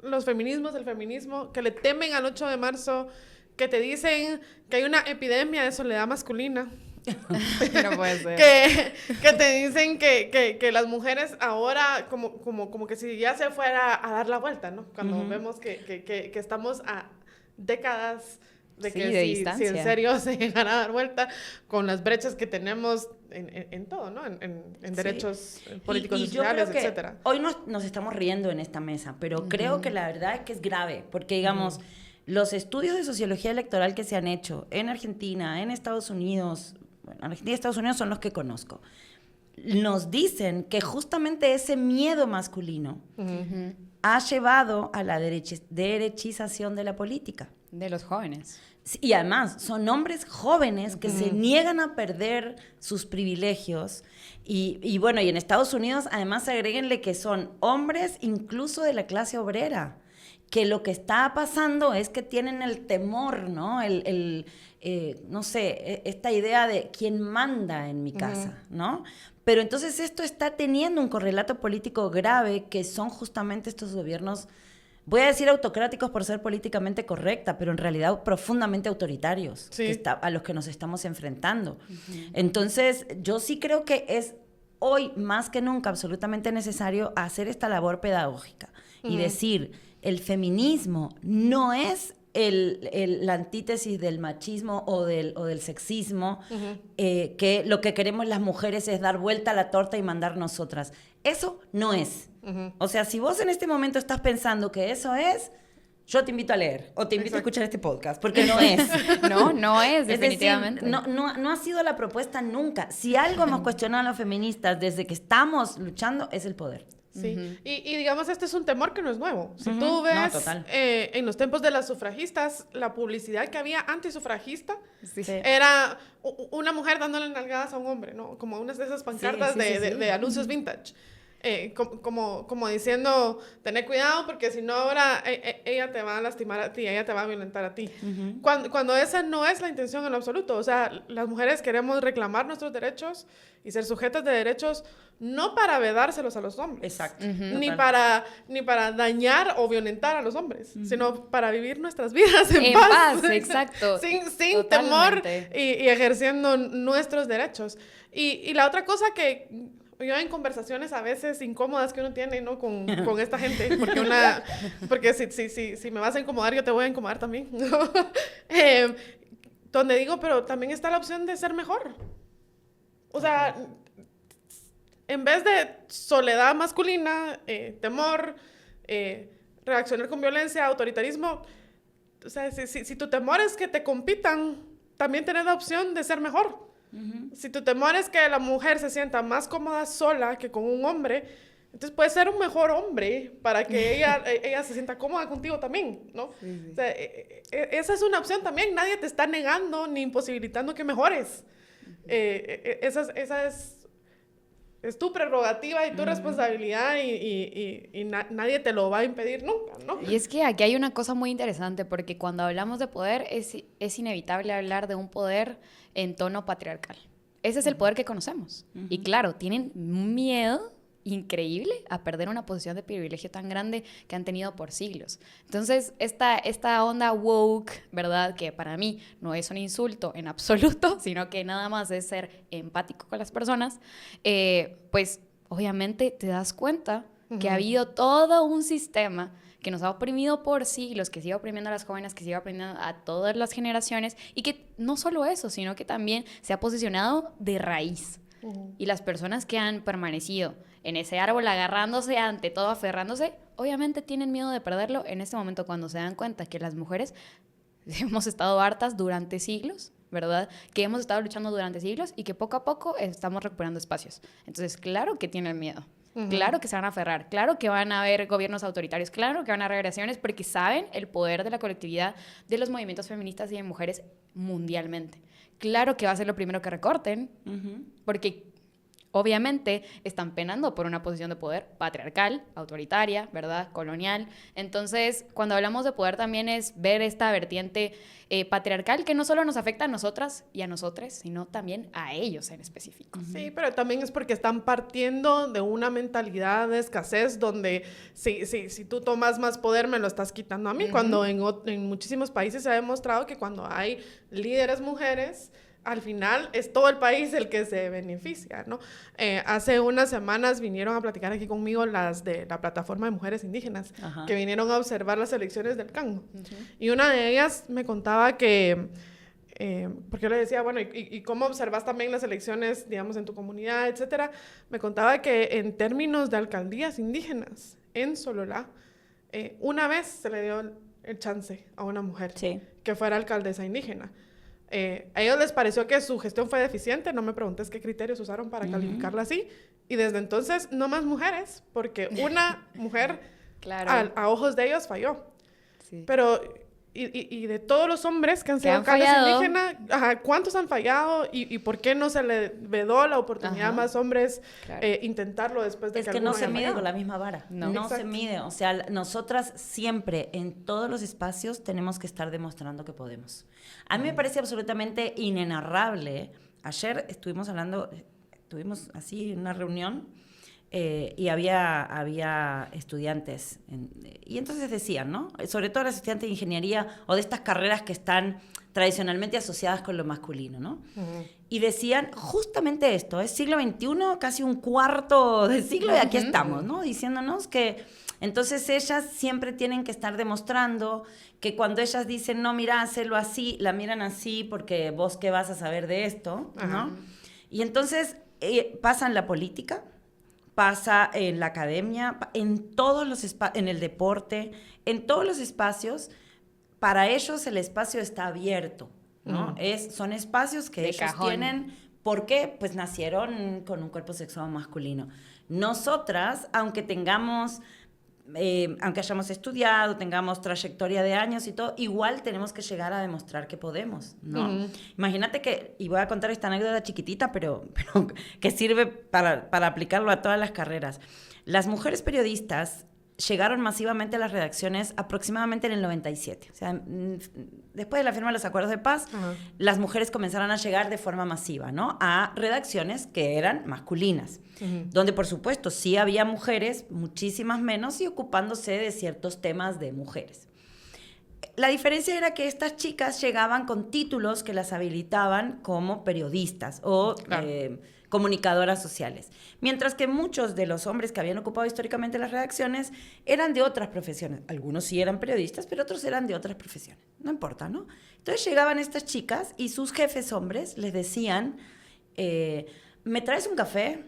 [SPEAKER 1] los feminismos, el feminismo, que le temen al 8 de marzo, que te dicen que hay una epidemia de soledad masculina.
[SPEAKER 3] No puede ser.
[SPEAKER 1] Que te dicen que las mujeres ahora como que si ya se fuera a dar la vuelta, ¿no? Cuando vemos que estamos a décadas de que si en serio se llegara a dar vuelta con las brechas que tenemos en todo, ¿no? En derechos políticos y sociales, etcétera.
[SPEAKER 2] Hoy nos estamos riendo en esta mesa, pero creo que la verdad es que es grave, porque digamos, los estudios de sociología electoral que se han hecho en Argentina, en Estados Unidos, bueno, Argentina y Estados Unidos son los que conozco, nos dicen que justamente ese miedo masculino ha llevado a la derechización de la política.
[SPEAKER 3] De los jóvenes.
[SPEAKER 2] Y además, son hombres jóvenes que se niegan a perder sus privilegios. Y bueno, y en Estados Unidos, además, agréguenle que son hombres incluso de la clase obrera, que lo que está pasando es que tienen el temor, ¿no? No sé, esta idea de quién manda en mi casa, ¿no? Pero entonces esto está teniendo un correlato político grave, que son justamente estos gobiernos, voy a decir autocráticos por ser políticamente correcta, pero en realidad profundamente autoritarios,
[SPEAKER 1] sí,
[SPEAKER 2] a los que nos estamos enfrentando. Entonces, yo sí creo que es hoy más que nunca absolutamente necesario hacer esta labor pedagógica y decir, el feminismo no es la antítesis del machismo o del sexismo, que lo que queremos las mujeres es dar vuelta a la torta y mandar nosotras. Eso no es. O sea, si vos en este momento estás pensando que eso es, yo te invito a leer o te invito a escuchar este podcast, porque no es.
[SPEAKER 3] No es, definitivamente.
[SPEAKER 2] Es decir, no ha sido la propuesta nunca. Si algo hemos cuestionado a los feministas desde que estamos luchando, es el poder.
[SPEAKER 1] Sí, y digamos, este es un temor que no es nuevo. Si tú ves en los tiempos de las sufragistas, la publicidad que había antisufragista era una mujer dándole nalgadas a un hombre, ¿no? Como unas de esas pancartas de anuncios vintage. Como diciendo, tené cuidado porque si no ahora ella te va a lastimar a ti, ella te va a violentar a ti. Cuando esa no es la intención en lo absoluto. O sea, las mujeres queremos reclamar nuestros derechos y ser sujetas de derechos no para vedárselos a los hombres.
[SPEAKER 2] Exacto.
[SPEAKER 1] Ni para dañar o violentar a los hombres, sino para vivir nuestras vidas en paz.
[SPEAKER 3] Exacto.
[SPEAKER 1] sin temor y ejerciendo nuestros derechos. Y la otra cosa que yo en conversaciones a veces incómodas que uno tiene, ¿no? con esta gente, porque si me vas a incomodar, yo te voy a incomodar también, ¿no? Donde digo, pero también está la opción de ser mejor. O sea, en vez de soledad masculina, temor, reaccionar con violencia, autoritarismo, o sea, si tu temor es que te compitan, también tenés la opción de ser mejor. Si tu temor es que la mujer se sienta más cómoda sola que con un hombre, entonces puedes ser un mejor hombre para que ella se sienta cómoda contigo también, ¿no? O sea, esa es una opción también. Nadie te está negando ni imposibilitando que mejores. Esa es tu prerrogativa y tu responsabilidad y nadie te lo va a impedir nunca, ¿no?
[SPEAKER 3] Y es que aquí hay una cosa muy interesante, porque cuando hablamos de poder es inevitable hablar de un poder en tono patriarcal. Ese es el poder que conocemos. Y claro, tienen un miedo increíble a perder una posición de privilegio tan grande que han tenido por siglos. Entonces, esta onda woke, ¿verdad? Que para mí no es un insulto en absoluto, sino que nada más es ser empático con las personas, pues obviamente te das cuenta que ha habido todo un sistema que nos ha oprimido por siglos, que sigue oprimiendo a las jóvenes, que sigue oprimiendo a todas las generaciones, y que no solo eso, sino que también se ha posicionado de raíz. Y las personas que han permanecido en ese árbol agarrándose, ante todo aferrándose, obviamente tienen miedo de perderlo en este momento, cuando se dan cuenta que las mujeres hemos estado hartas durante siglos, ¿verdad? Que hemos estado luchando durante siglos y que poco a poco estamos recuperando espacios. Entonces, claro que tienen miedo. Claro que se van a aferrar, claro que van a haber gobiernos autoritarios, claro que van a haber agresiones, porque saben el poder de la colectividad de los movimientos feministas y de mujeres mundialmente. Claro que va a ser lo primero que recorten, porque obviamente están penando por una posición de poder patriarcal, autoritaria, ¿verdad? Colonial. Entonces, cuando hablamos de poder también es ver esta vertiente patriarcal que no solo nos afecta a nosotras y a nosotres, sino también a ellos en específico.
[SPEAKER 1] Sí, pero también es porque están partiendo de una mentalidad de escasez donde si tú tomas más poder me lo estás quitando a mí, cuando en muchísimos países se ha demostrado que cuando hay líderes mujeres, al final es todo el país el que se beneficia, ¿no? Hace unas semanas vinieron a platicar aquí conmigo las de la plataforma de mujeres indígenas, que vinieron a observar las elecciones del Cango. Y una de ellas me contaba que, porque yo le decía, bueno, ¿y cómo observas también las elecciones, digamos, en tu comunidad, etcétera? Me contaba que en términos de alcaldías indígenas en Sololá, una vez se le dio el chance a una mujer que fuera alcaldesa indígena. a ellos les pareció que su gestión fue deficiente, no me preguntes qué criterios usaron para calificarla así, y desde entonces no más mujeres, porque una mujer
[SPEAKER 3] Claro.
[SPEAKER 1] a ojos de ellos falló.
[SPEAKER 3] Sí.
[SPEAKER 1] Pero, y de todos los hombres que han sido
[SPEAKER 3] han
[SPEAKER 1] alcaldes
[SPEAKER 3] fallado.
[SPEAKER 1] indígenas, ¿cuántos han fallado? ¿Y por qué no se le vedó la oportunidad a más hombres
[SPEAKER 3] Claro.
[SPEAKER 1] Intentarlo después de
[SPEAKER 2] Es
[SPEAKER 1] que
[SPEAKER 2] que no
[SPEAKER 1] alguno
[SPEAKER 2] se
[SPEAKER 1] haya
[SPEAKER 2] mide
[SPEAKER 1] fallado?
[SPEAKER 2] con la misma vara.
[SPEAKER 3] No.
[SPEAKER 2] No
[SPEAKER 1] Exacto.
[SPEAKER 2] se mide. O sea, nosotras siempre, en todos los espacios, tenemos que estar demostrando que podemos. A mí me parece absolutamente inenarrable. Ayer estuvimos así en una reunión y había estudiantes. Y entonces decían, ¿no? Sobre todo las estudiantes de ingeniería o de estas carreras que están tradicionalmente asociadas con lo masculino, ¿no? Y decían justamente esto, es siglo XXI, casi un cuarto de siglo, y aquí estamos, ¿no? Diciéndonos que entonces ellas siempre tienen que estar demostrando que cuando ellas dicen, no, mira, hazlo así, la miran así porque vos qué vas a saber de esto, ¿no?
[SPEAKER 1] Ajá.
[SPEAKER 2] Y entonces pasa en la política, pasa en la academia, en todos los en el deporte, en todos los espacios. Para ellos el espacio está abierto, ¿no? Son espacios que
[SPEAKER 3] De
[SPEAKER 2] ellos
[SPEAKER 3] cajón.
[SPEAKER 2] tienen. ¿Por qué? Pues nacieron con un cuerpo sexual masculino. Nosotras, aunque hayamos estudiado, tengamos trayectoria de años y todo, igual tenemos que llegar a demostrar que podemos, ¿no? Imagínate que, y voy a contar esta anécdota chiquitita, pero que sirve para aplicarlo a todas las carreras. Las mujeres periodistas llegaron masivamente a las redacciones aproximadamente en el 97. O sea, después de la firma de los acuerdos de paz, las mujeres comenzaron a llegar de forma masiva, ¿no? A redacciones que eran masculinas, donde por supuesto sí había mujeres, muchísimas menos, y ocupándose de ciertos temas de mujeres. La diferencia era que estas chicas llegaban con títulos que las habilitaban como periodistas o comunicadoras sociales. Mientras que muchos de los hombres que habían ocupado históricamente las redacciones eran de otras profesiones. Algunos sí eran periodistas, pero otros eran de otras profesiones. No importa, ¿no? Entonces llegaban estas chicas y sus jefes hombres les decían, ¿me traes un café?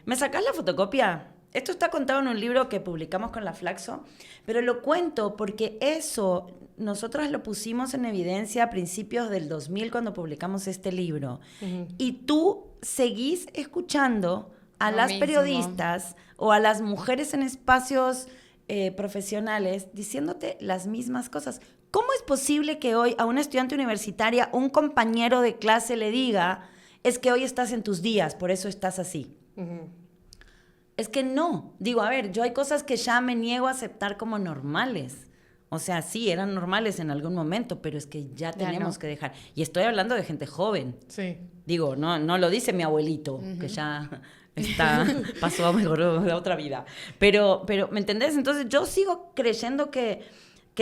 [SPEAKER 2] ¿Me sacás la fotocopia? Esto está contado en un libro que publicamos con la Flaxo, pero lo cuento porque eso nosotras lo pusimos en evidencia a principios del 2000 cuando publicamos este libro. Y tú seguís escuchando a las periodistas o a las mujeres en espacios profesionales diciéndote las mismas cosas. ¿Cómo es posible que hoy a una estudiante universitaria un compañero de clase le diga es que hoy estás en tus días, por eso estás así? Es que no. Digo, a ver, yo hay cosas que ya me niego a aceptar como normales. O sea, sí, eran normales en algún momento, pero es que ya tenemos que dejar. Y estoy hablando de gente joven.
[SPEAKER 1] Sí.
[SPEAKER 2] Digo, no lo dice mi abuelito, que ya pasó a mejor de otra vida. Pero, ¿me entendés? Entonces yo sigo creyendo que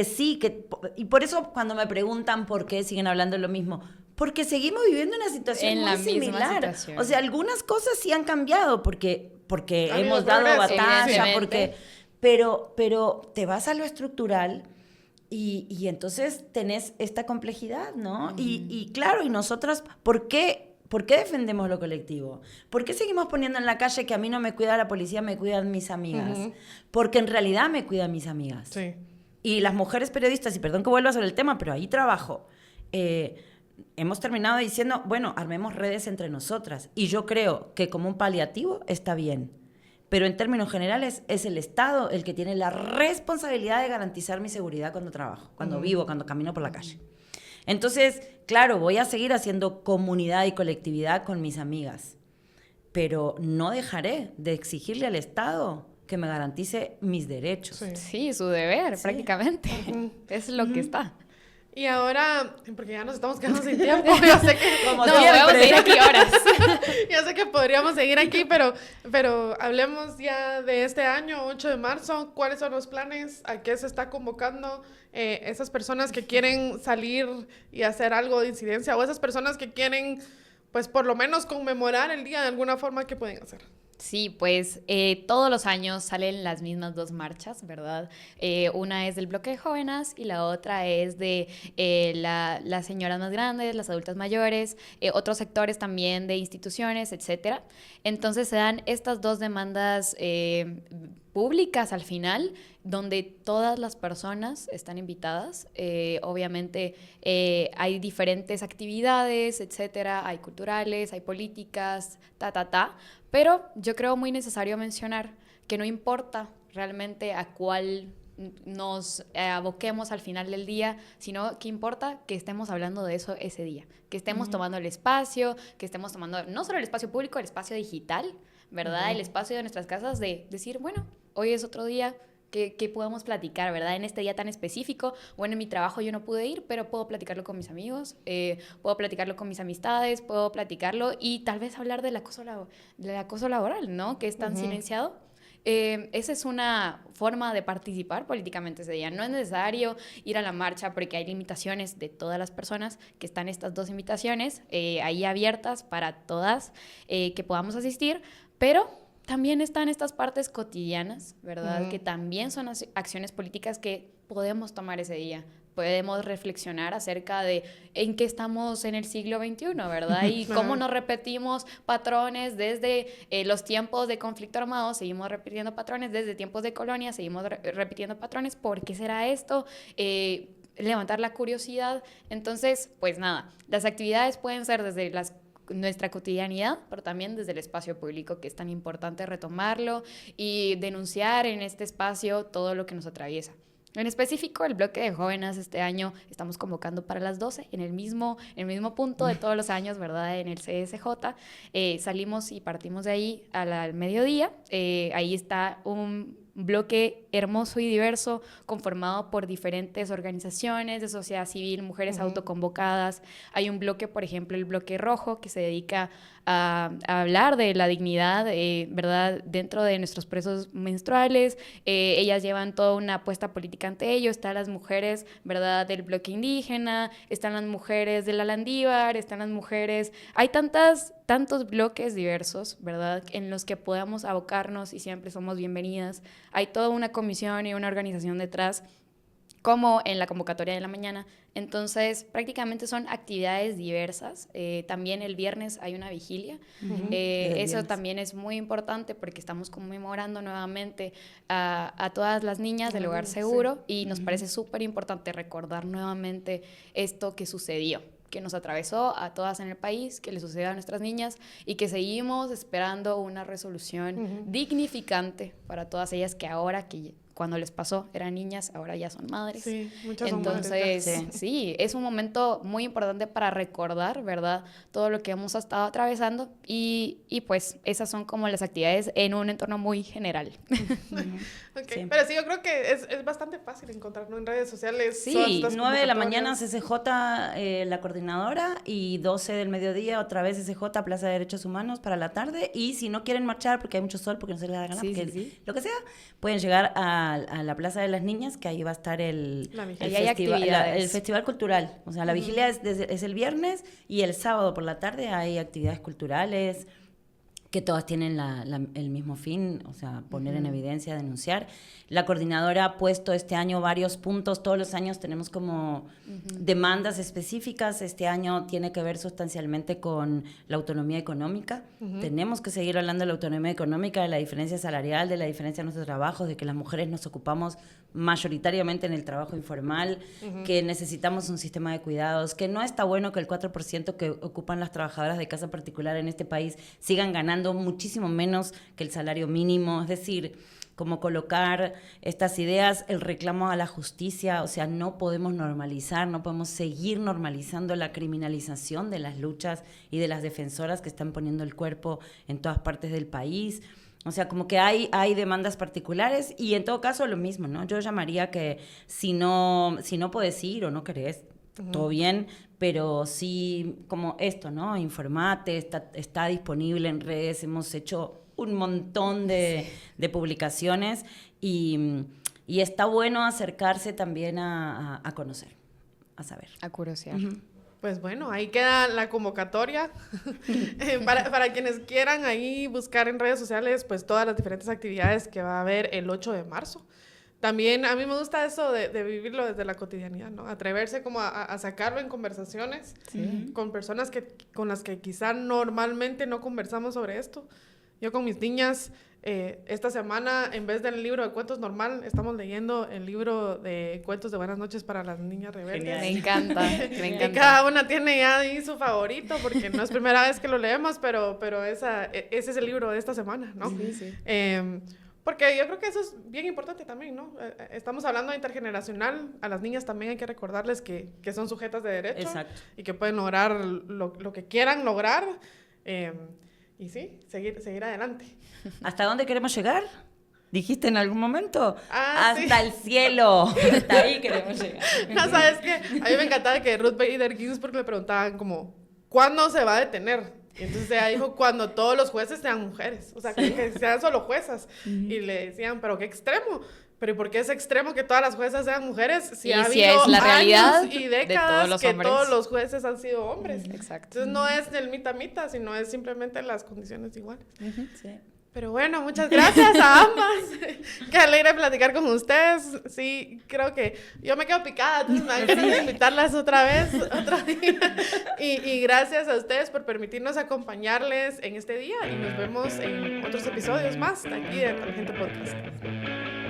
[SPEAKER 2] sí, y por eso cuando me preguntan por qué siguen hablando de lo mismo, porque seguimos viviendo una situación muy similar. O sea, algunas cosas sí han cambiado porque hemos dado batalla, pero te vas a lo estructural y entonces tenés esta complejidad, ¿no? Y claro, y nosotras, ¿por qué defendemos lo colectivo? ¿Por qué seguimos poniendo en la calle que a mí no me cuida la policía, me cuidan mis amigas? Porque en realidad me cuidan mis amigas.
[SPEAKER 1] Sí.
[SPEAKER 2] Y las mujeres periodistas, y perdón que vuelva sobre el tema, pero ahí trabajo, hemos terminado diciendo, bueno, armemos redes entre nosotras. Y yo creo que como un paliativo está bien. Pero en términos generales es el Estado el que tiene la responsabilidad de garantizar mi seguridad cuando trabajo, cuando vivo, cuando camino por la calle. Entonces, claro, voy a seguir haciendo comunidad y colectividad con mis amigas, pero no dejaré de exigirle al Estado que me garantice mis derechos.
[SPEAKER 3] Sí, su deber, prácticamente. Es lo que está.
[SPEAKER 1] Y ahora, porque ya nos estamos quedando sin tiempo, yo sé que...
[SPEAKER 3] No, podemos seguir aquí horas.
[SPEAKER 1] Ya sé que podríamos seguir aquí, pero hablemos ya de este año, 8 de marzo. ¿Cuáles son los planes? ¿A qué se está convocando esas personas que quieren salir y hacer algo de incidencia? O esas personas que quieren, pues, por lo menos conmemorar el día de alguna forma, ¿qué pueden hacer?
[SPEAKER 3] Sí, pues todos los años salen las mismas dos marchas, ¿verdad? Una es del bloque de jóvenes y la otra es de las señoras más grandes, las adultas mayores, otros sectores también de instituciones, etcétera. Entonces se dan estas dos demandas públicas al final, donde todas las personas están invitadas. Obviamente hay diferentes actividades, etcétera, hay culturales, hay políticas, pero yo creo muy necesario mencionar que no importa realmente a cuál nos aboquemos al final del día, sino que importa que estemos hablando de eso ese día, que estemos tomando el espacio, que estemos tomando no solo el espacio público, el espacio digital, ¿verdad? El espacio de nuestras casas de decir, bueno, hoy es otro día que podemos platicar, ¿verdad? En este día tan específico, bueno, en mi trabajo yo no pude ir, pero puedo platicarlo con mis amigos, puedo platicarlo con mis amistades, puedo platicarlo y tal vez hablar del acoso laboral, ¿no? Que es tan silenciado. Esa es una forma de participar políticamente ese día. No es necesario ir a la marcha porque hay limitaciones de todas las personas, que están estas 2 invitaciones ahí abiertas para todas que podamos asistir, pero también están estas partes cotidianas, ¿verdad? Que también son acciones políticas que podemos tomar ese día. Podemos reflexionar acerca de en qué estamos en el siglo XXI, ¿verdad? Y cómo nos repetimos patrones desde los tiempos de conflicto armado, seguimos repitiendo patrones, desde tiempos de colonia, seguimos repitiendo patrones. ¿Por qué será esto? Levantar la curiosidad. Entonces, pues nada, las actividades pueden ser desde nuestra cotidianidad, pero también desde el espacio público, que es tan importante retomarlo y denunciar en este espacio todo lo que nos atraviesa. En específico, el bloque de jóvenes este año estamos convocando para las 12 en el mismo punto de todos los años, ¿verdad? En el CSJ. Salimos y partimos de ahí al mediodía. Ahí está un bloque hermoso y diverso conformado por diferentes organizaciones de sociedad civil, mujeres autoconvocadas. Hay un bloque, por ejemplo, el bloque rojo, que se dedica a hablar de la dignidad, ¿verdad? Dentro de nuestros procesos menstruales. Ellas llevan toda una apuesta política ante ello. Están las mujeres, ¿verdad?, del bloque indígena, están las mujeres de la Landívar, están las mujeres... Hay tantos bloques diversos, ¿verdad?, en los que podamos abocarnos y siempre somos bienvenidas. Hay toda una comisión y una organización detrás, como en la convocatoria de la mañana. Entonces, prácticamente son actividades diversas. También el viernes hay una vigilia. Eso también es muy importante porque estamos conmemorando nuevamente a todas las niñas del hogar seguro y nos parece súper importante recordar nuevamente esto que sucedió, que nos atravesó a todas en el país, que le sucedió a nuestras niñas y que seguimos esperando una resolución dignificante para todas ellas que ahora, que cuando les pasó eran niñas, ahora ya son madres.
[SPEAKER 1] Sí, muchas
[SPEAKER 3] Entonces,
[SPEAKER 1] son madres.
[SPEAKER 3] sí, es un momento muy importante para recordar, ¿verdad?, todo lo que hemos estado atravesando y pues esas son como las actividades en un entorno muy general.
[SPEAKER 1] Okay. Sí. Pero sí, yo creo que es bastante fácil encontrarnos en redes sociales.
[SPEAKER 2] Sí, 9 de la mañana CCJ, la coordinadora, y 12 del mediodía otra vez CCJ, Plaza de Derechos Humanos para la tarde. Y si no quieren marchar porque hay mucho sol, porque no se les da ganas, lo que sea, pueden llegar a la Plaza de las Niñas, que ahí va a estar el festival cultural. O sea, la vigilia es el viernes y el sábado por la tarde hay actividades culturales que todas tienen el mismo fin, o sea, poner en evidencia, denunciar. La coordinadora ha puesto este año varios puntos, todos los años tenemos como demandas específicas. Este año tiene que ver sustancialmente con la autonomía económica. Tenemos que seguir hablando de la autonomía económica, de la diferencia salarial, de la diferencia de nuestros trabajos, de que las mujeres nos ocupamos mayoritariamente en el trabajo informal, que necesitamos un sistema de cuidados, que no está bueno que el 4% que ocupan las trabajadoras de casa particular en este país sigan ganando muchísimo menos que el salario mínimo. Es decir, como colocar estas ideas, el reclamo a la justicia, o sea, no podemos normalizar, no podemos seguir normalizando la criminalización de las luchas y de las defensoras que están poniendo el cuerpo en todas partes del país. O sea, como que hay demandas particulares y en todo caso lo mismo, ¿no? Yo llamaría que si no puedes ir o no querés, todo bien, pero sí como esto, ¿no? Informate, está disponible en redes, hemos hecho un montón de publicaciones y está bueno acercarse también a conocer, a saber.
[SPEAKER 3] A curiosear.
[SPEAKER 1] Pues bueno, ahí queda la convocatoria para quienes quieran ahí buscar en redes sociales pues todas las diferentes actividades que va a haber el 8 de marzo. También a mí me gusta eso de vivirlo desde la cotidianidad, ¿no? Atreverse como a sacarlo en conversaciones con personas con las que quizá normalmente no conversamos sobre esto. Yo con mis niñas esta semana, en vez del libro de cuentos normal, estamos leyendo el libro de cuentos de buenas noches para las niñas rebeldes.
[SPEAKER 2] Genial.
[SPEAKER 3] Me encanta, me encanta.
[SPEAKER 1] Y cada una tiene ya ahí su favorito, porque no es primera vez que lo leemos, pero ese es el libro de esta semana, ¿no?
[SPEAKER 3] Sí, sí.
[SPEAKER 1] Porque yo creo que eso es bien importante también, ¿no? Estamos hablando de intergeneracional, a las niñas también hay que recordarles que son sujetas de derecho.
[SPEAKER 2] Exacto.
[SPEAKER 1] Y que pueden lograr lo que quieran lograr, y sí, seguir adelante.
[SPEAKER 2] ¿Hasta dónde queremos llegar? ¿Dijiste en algún momento? Hasta
[SPEAKER 1] Sí.
[SPEAKER 2] el cielo. Hasta ahí queremos llegar.
[SPEAKER 1] No, ¿sabes qué? A mí me encantaba que Ruth Bader Ginsburg le preguntaban como, ¿cuándo se va a detener? Y entonces ella dijo, cuando todos los jueces sean mujeres, o sea, que sean solo juezas. Y le decían, ¿pero qué extremo? ¿Pero y por qué es extremo que todas las juezas sean mujeres? Si
[SPEAKER 3] Y
[SPEAKER 1] ha
[SPEAKER 3] si
[SPEAKER 1] habido
[SPEAKER 3] es la realidad
[SPEAKER 1] años y
[SPEAKER 3] de
[SPEAKER 1] décadas
[SPEAKER 3] todos los
[SPEAKER 1] que
[SPEAKER 3] hombres.
[SPEAKER 1] todos los jueces han sido hombres.
[SPEAKER 3] Exacto.
[SPEAKER 1] Entonces no es del mita, sino es simplemente las condiciones iguales.
[SPEAKER 2] Sí.
[SPEAKER 1] Pero bueno, muchas gracias a ambas. Qué alegre platicar con ustedes. Sí, creo que yo me quedo picada, entonces me dan ganas de invitarlas otra vez, otro día. Y gracias a ustedes por permitirnos acompañarles en este día y nos vemos en otros episodios más de aquí de Tangente Podcast.